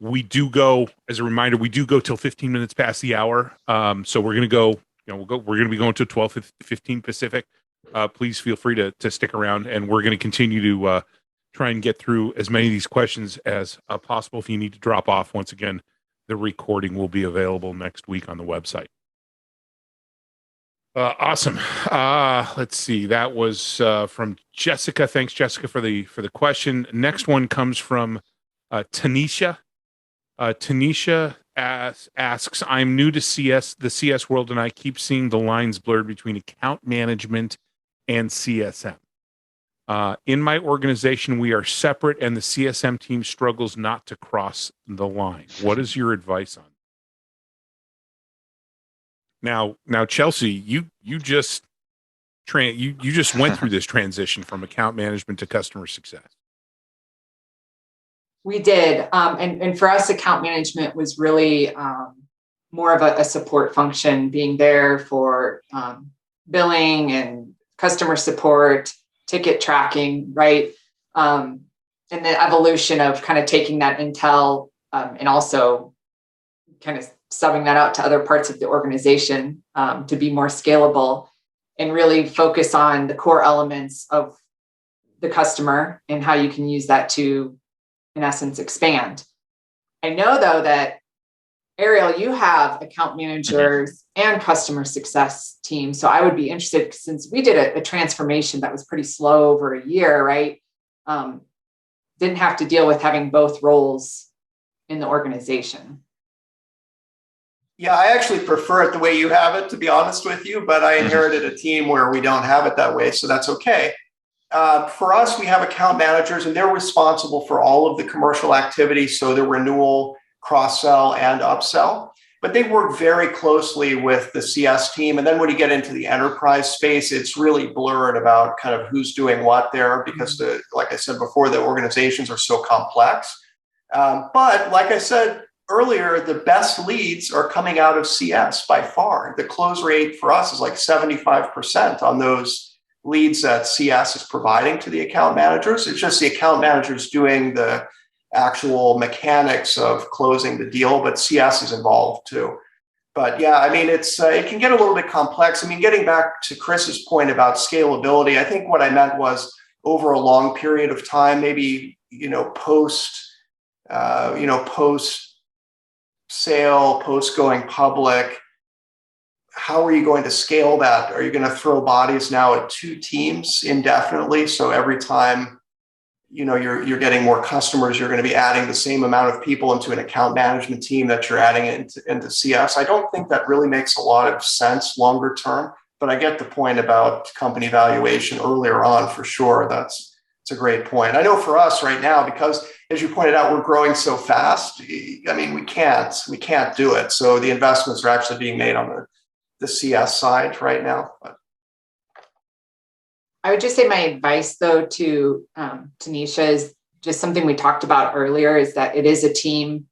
we do go, as a reminder, we do go till 15 minutes past the hour. So we're going to go, we're going to be going to 12:15 Pacific. Please feel free to stick around, and we're going to continue to try and get through as many of these questions as possible. If you need to drop off, once again, the recording will be available next week on the website. Awesome. Let's see. That was from Jessica. Thanks, Jessica, for the question. Next one comes from Tanisha. Tanisha asks, I'm new to the CS world, and I keep seeing the lines blurred between account management and CSM. In my organization, we are separate, and the CSM team struggles not to cross the line. What is your advice on? Now, Chelsea, you just went through this transition from account management to customer success. We did, and for us, account management was really more of a support function, being there for billing and customer support, ticket tracking, right? And the evolution of kind of taking that intel and also kind of subbing that out to other parts of the organization to be more scalable and really focus on the core elements of the customer and how you can use that to, in essence, expand. I know, though, that Ariel, you have account managers and customer success teams. So I would be interested, since we did a transformation that was pretty slow over a year, right? Didn't have to deal with having both roles in the organization. Yeah, I actually prefer it the way you have it, to be honest with you, but I inherited a team where we don't have it that way, so that's okay. For us, we have account managers, and they're responsible for all of the commercial activity, so the renewal, cross-sell, and upsell. But they work very closely with the CS team. And then when you get into the enterprise space, it's really blurred about kind of who's doing what there, because like I said before, the organizations are so complex. But like I said earlier, the best leads are coming out of CS by far. The close rate for us is like 75% on those leads that CS is providing to the account managers. It's just the account managers doing the actual mechanics of closing the deal, but CS is involved too. But yeah, I mean, it can get a little bit complex. I mean, getting back to Chris's point about scalability, I think what I meant was over a long period of time, maybe, post sale, post going public, how are you going to scale that? Are you going to throw bodies now at two teams indefinitely? So every time you're getting more customers, you're going to be adding the same amount of people into an account management team that you're adding into CS. I don't think that really makes a lot of sense longer term, but I get the point about company valuation earlier on for sure. It's a great point. I know for us right now, because as you pointed out, we're growing so fast. I mean, we can't do it. So the investments are actually being made on the CS side right now. But I would just say my advice, though, to Tanisha is just something we talked about earlier, is that it is a team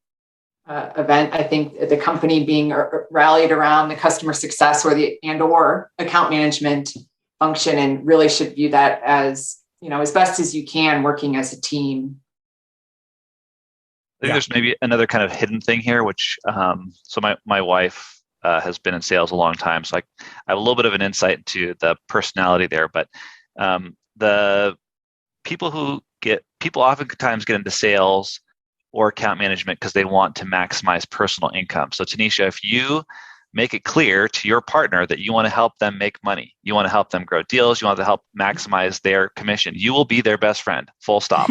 event. I think the company being rallied around the customer success or account management function, and really should view that as, as best as you can, working as a team. I think there's maybe another kind of hidden thing here, which, so my wife has been in sales a long time, so I have a little bit of an insight into the personality there, but the people oftentimes get into sales or account management because they want to maximize personal income. So Tanisha, if you make it clear to your partner that you want to help them make money, you want to help them grow deals, you want to help maximize their commission, you will be their best friend, full stop.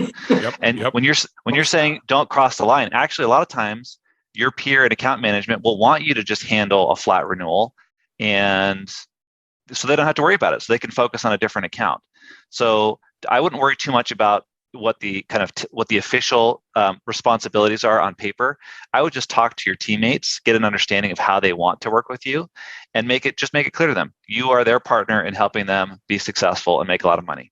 When you're saying don't cross the line, actually a lot of times your peer in account management will want you to just handle a flat renewal and so they don't have to worry about it. So they can focus on a different account. So I wouldn't worry too much about what the what the official responsibilities are on paper. I would just talk to your teammates, get an understanding of how they want to work with you, and make it clear to them. You are their partner in helping them be successful and make a lot of money,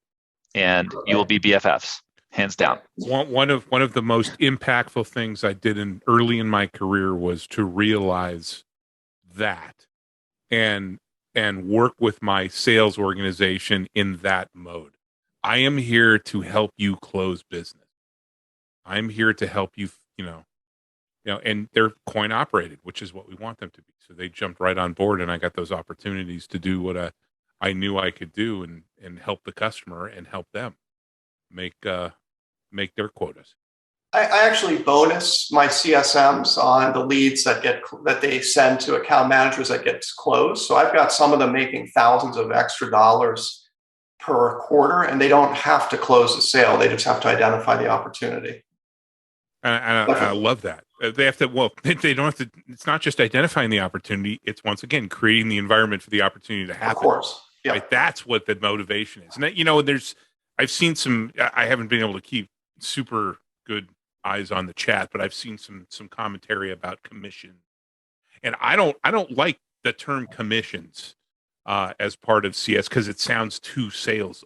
and you will be BFFs, hands down. One of the most impactful things I did early in my career was to realize that and work with my sales organization in that mode. I am here to help you close business. I'm here to help you, and they're coin operated, which is what we want them to be. So they jumped right on board, and I got those opportunities to do what I knew I could do and help the customer and help them make their quotas. I actually bonus my CSMs on the leads that they send to account managers that gets closed. So I've got some of them making thousands of extra dollars per quarter, and they don't have to close the sale. They just have to identify the opportunity. And I love that. They have to, they don't have to, it's not just identifying the opportunity. It's once again, creating the environment for the opportunity to happen. Of course. Yeah. Right? That's what the motivation is. And I've seen I haven't been able to keep super good eyes on the chat, but I've seen some commentary about commission. And I don't like the term commissions as part of CS because it sounds too salesy,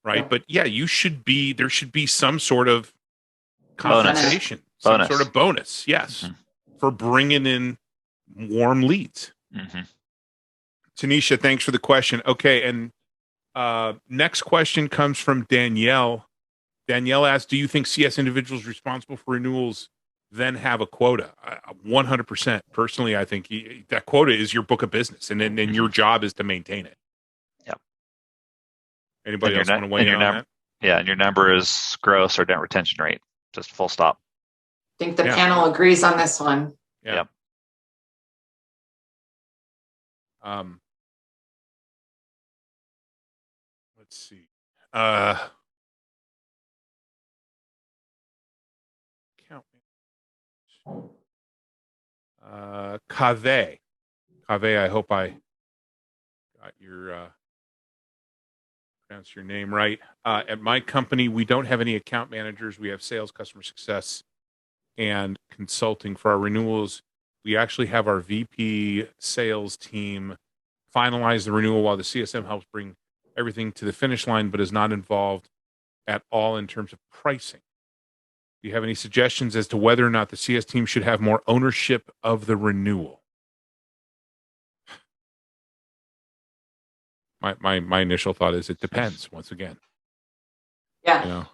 right? Yeah. But yeah, there should be some sort of compensation, some sort of bonus, yes, for bringing in warm leads. Tanisha, thanks for the question. Okay, and next question comes from Danielle. Danielle asks, do you think CS individuals responsible for renewals then have a quota? 100%. Personally, I think that quota is your book of business, and then your job is to maintain it. Yep. Anybody else want to weigh in on that? Yeah, and your number is gross or net retention rate. Just full stop. I think the panel agrees on this one. Yeah. Let's see. Cave, I hope I got pronounce your name right. At my company, we don't have any account managers. We have sales, customer success, and consulting for our renewals. We actually have our VP sales team finalize the renewal while the CSM helps bring everything to the finish line, but is not involved at all in terms of pricing. Do you have any suggestions as to whether or not the CS team should have more ownership of the renewal? My initial thought is it depends, once again. Yeah.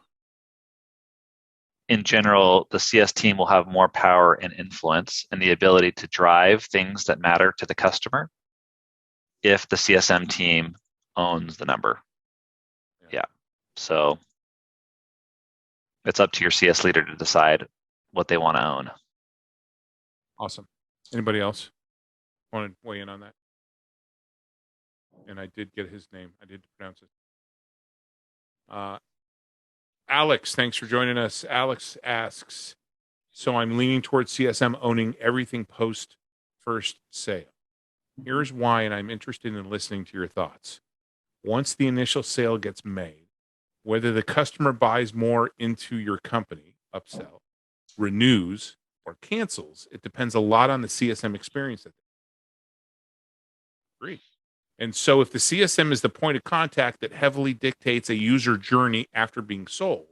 In general, the CS team will have more power and influence and the ability to drive things that matter to the customer if the CSM team owns the number. Yeah. So it's up to your CS leader to decide what they want to own. Awesome. Anybody else want to weigh in on that? And I did get his name. I did pronounce it. Alex, thanks for joining us. Alex asks, so I'm leaning towards CSM owning everything post first sale. Here's why, and I'm interested in listening to your thoughts. Once the initial sale gets made, whether the customer buys more into your company, upsell, renews, or cancels, it depends a lot on the CSM experience. Agree. And so if the CSM is the point of contact that heavily dictates a user journey after being sold,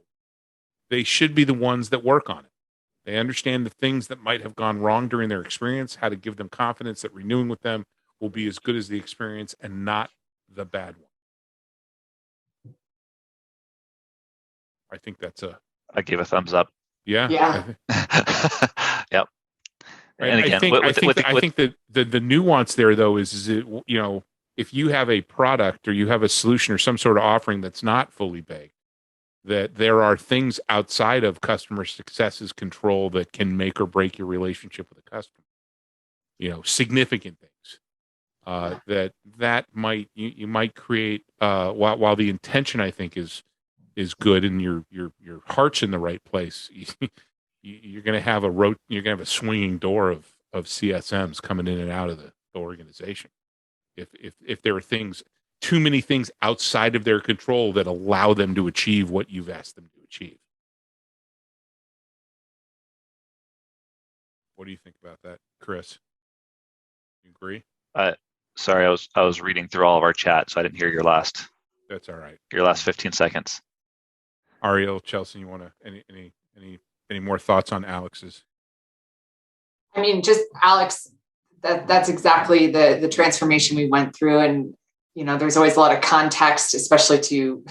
they should be the ones that work on it. They understand the things that might have gone wrong during their experience, how to give them confidence that renewing with them will be as good as the experience and not the bad one. I think that's I give a thumbs up. Yeah. Yep. And again, I think that the nuance there, though, is it, if you have a product or you have a solution or some sort of offering that's not fully baked, that there are things outside of customer success's control that can make or break your relationship with the customer. Significant things that might you might create. While the intention, I think, is good and your heart's in the right place, you're going to have a swinging door of CSMs coming in and out of the organization. If there are things, too many things outside of their control that allow them to achieve what you've asked them to achieve. What do you think about that, Chris? You agree? Sorry, I was reading through all of our chat, so I didn't hear your last. That's all right. Your last 15 seconds. Ariel, Chelsea, you want to any more thoughts on Alex's? I mean, just Alex, that's exactly the transformation we went through. And, there's always a lot of context, especially to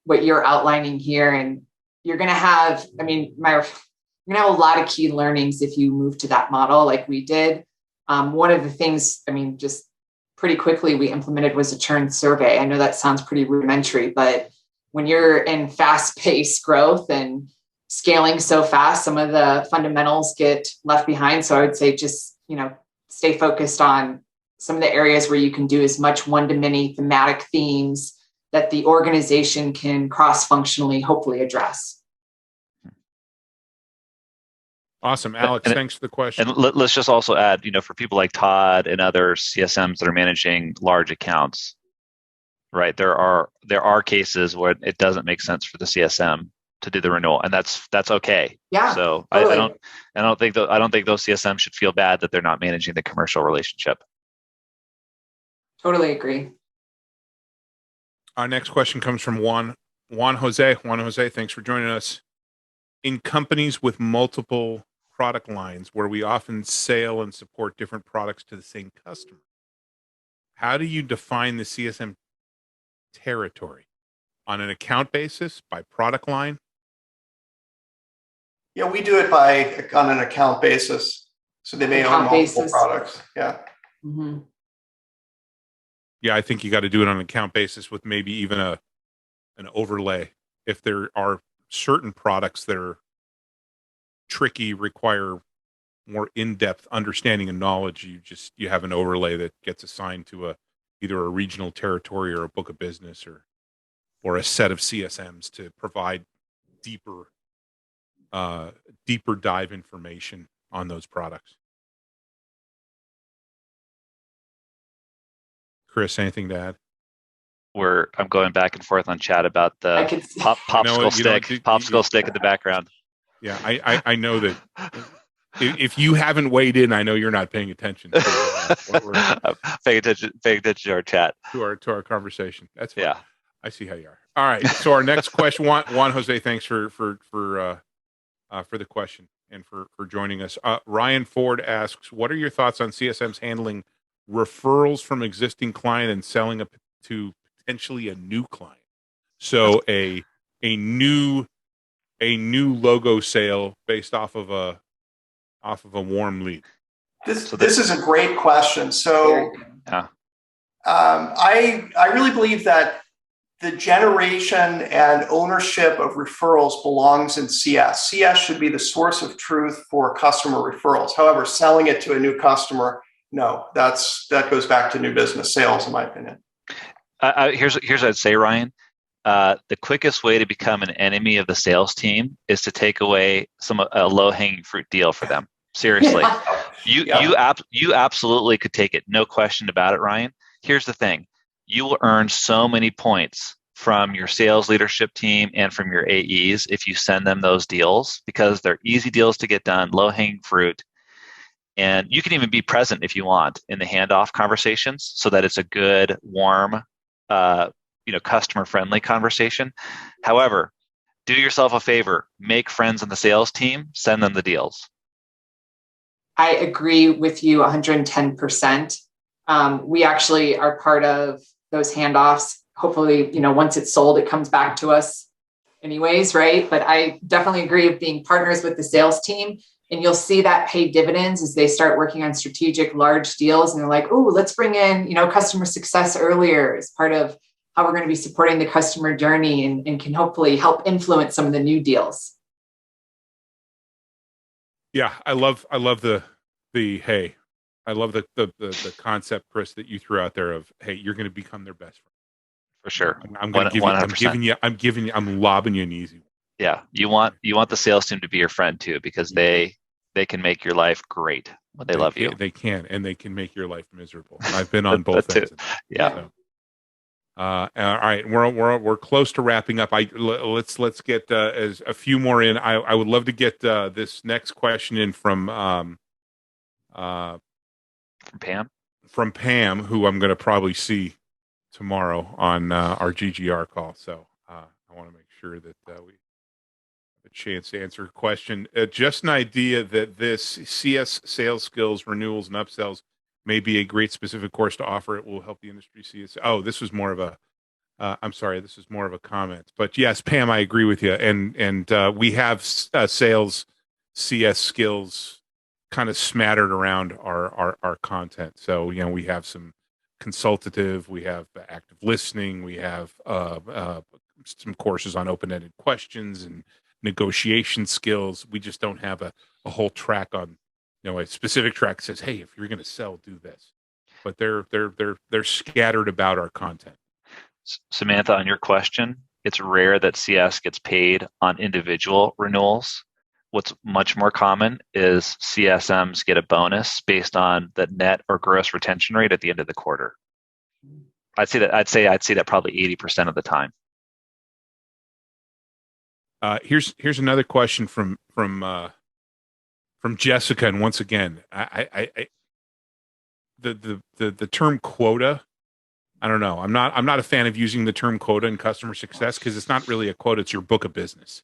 what you're outlining here. And you're going to have, you're going to have a lot of key learnings if you move to that model like we did. One of the things, just pretty quickly we implemented was a churn survey. I know that sounds pretty rudimentary, but when you're in fast-paced growth and scaling so fast, some of the fundamentals get left behind. So I would say just, stay focused on some of the areas where you can do as much one-to-many thematic themes that the organization can cross-functionally hopefully address. Awesome. Alex, thanks for the question. And let's just also add, for people like Todd and other CSMs that are managing large accounts, right? There are cases where it doesn't make sense for the CSM to do the renewal, and that's okay. Yeah. So totally. I don't think those CSMs should feel bad that they're not managing the commercial relationship. Totally agree. Our next question comes from Juan Jose. Juan Jose, thanks for joining us. In companies with multiple product lines where we often sell and support different products to the same customer, how do you define the CSM territory? On an account basis, by product line? Yeah, we do it on an account basis. So they may own multiple products. Yeah. Mm-hmm. Yeah, I think you got to do it on an account basis with maybe even an overlay. If there are certain products that are tricky, require more in-depth understanding and knowledge, you have an overlay that gets assigned to either a regional territory or a book of business or a set of CSMs to provide deeper dive information on those products. Chris, anything to add? I'm going back and forth on chat about the popsicle stick in the background. Yeah, I know that if you haven't weighed in, I know you're not paying attention. Paying attention to our chat, to our conversation. That's fine. Yeah. I see how you are. All right. So our next question, Juan Jose, thanks for the question and for joining us. Ryan Ford asks, what are your thoughts on CSMs handling referrals from existing client and selling to potentially a new client? So a new logo sale based off of a warm lead. This is a great question. So yeah. I really believe that the generation and ownership of referrals belongs in CS. CS should be the source of truth for customer referrals. However, selling it to a new customer, no, that goes back to new business sales, in my opinion. Here's what I'd say, Ryan. The quickest way to become an enemy of the sales team is to take away a low-hanging fruit deal for them. Seriously, you absolutely could take it, no question about it, Ryan. Here's the thing: you will earn so many points from your sales leadership team and from your AEs if you send them those deals, because they're easy deals to get done, low-hanging fruit. And you can even be present if you want in the handoff conversations so that it's a good, warm, customer-friendly conversation. However, do yourself a favor, make friends on the sales team, send them the deals. I agree with you 110%. We actually are part of those handoffs. Hopefully, once it's sold, it comes back to us anyways, right? But I definitely agree with being partners with the sales team. And you'll see that pay dividends as they start working on strategic large deals. And they're like, oh, let's bring in, customer success earlier as part of how we're going to be supporting the customer journey and can hopefully help influence some of the new deals. Yeah, I love the hey, I love the concept, Chris, that you threw out there of, hey, you're going to become their best friend. For sure. I'm lobbing you an easy one. Yeah, you want the sales team to be your friend too, because they can make your life great when they love you. They can, and they can make your life miserable. I've been on both ends. Yeah. So, All right, we're close to wrapping up. Let's get as a few more in. I would love to get this next question in from Pam. From Pam, who I'm going to probably see tomorrow on our GGR call. So I want to make sure that we have a chance to answer a question. Just an idea that this CS sales skills, renewals, and upsells may be a great specific course to offer. It will help the industry see it. Oh, this was more of a I'm sorry, this is more of a comment. But yes, Pam, I agree with you. And we have sales CS skills kind of smattered around our content. So, we have some consultative, we have active listening, we have some courses on open-ended questions and negotiation skills. We just don't have a whole track on, a specific track that says, hey, if you're going to sell, do this. But they're scattered about our content. Samantha, on your question, it's rare that CS gets paid on individual renewals. What's much more common is CSMs get a bonus based on the net or gross retention rate at the end of the quarter. I'd say that probably 80% of the time. Here's another question from Jessica, and once again, the term quota. I don't know. I'm not a fan of using the term quota in customer success because it's not really a quota; it's your book of business,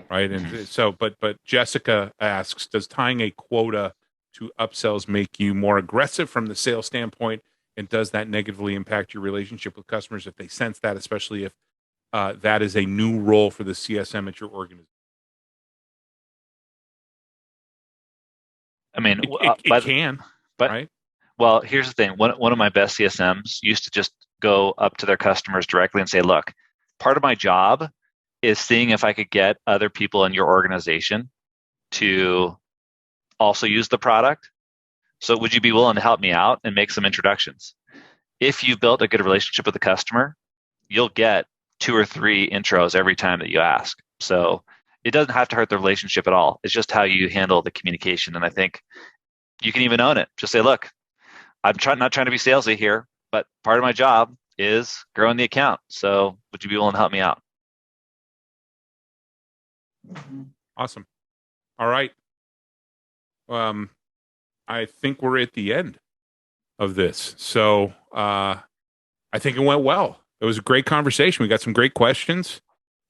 right? And so, but Jessica asks, does tying a quota to upsells make you more aggressive from the sales standpoint, and does that negatively impact your relationship with customers if they sense that, especially if that is a new role for the CSM at your organization? I mean, it can, but right? Well, here's the thing. One of my best CSMs used to just go up to their customers directly and say, look, part of my job is seeing if I could get other people in your organization to also use the product. So would you be willing to help me out and make some introductions? If you've built a good relationship with the customer, you'll get 2 or 3 intros every time that you ask. So it doesn't have to hurt the relationship at all. It's just how you handle the communication. And I think you can even own it. Just say, look, I'm not trying to be salesy here, but part of my job is growing the account. So would you be willing to help me out? Awesome. All right. I think we're at the end of this. So I think it went well. It was a great conversation. We got some great questions,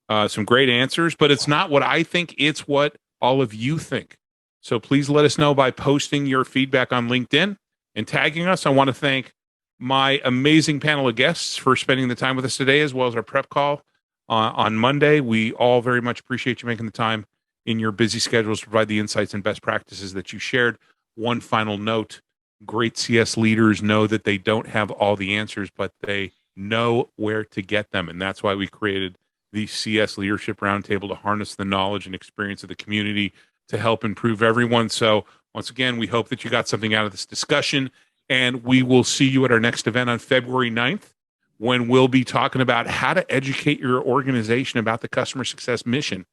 some great answers, but it's not what I think. It's what all of you think. So please let us know by posting your feedback on LinkedIn and tagging us. I want to thank my amazing panel of guests for spending the time with us today, as well as our prep call on Monday. We all very much appreciate you making the time in your busy schedules to provide the insights and best practices that you shared. One final note, great CS leaders know that they don't have all the answers, but they know where to get them. And that's why we created the CS Leadership Roundtable, to harness the knowledge and experience of the community to help improve everyone. So once again, we hope that you got something out of this discussion, and we will see you at our next event on February 9th, when we'll be talking about how to educate your organization about the customer success mission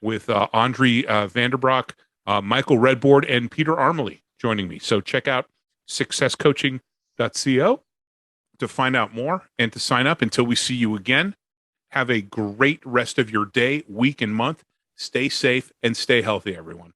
with Andre Vanderbroek, Michael Redboard, and Peter Armley joining me. So check out successcoaching.co to find out more and to sign up. Until we see you again, have a great rest of your day, week, and month. Stay safe and stay healthy, everyone.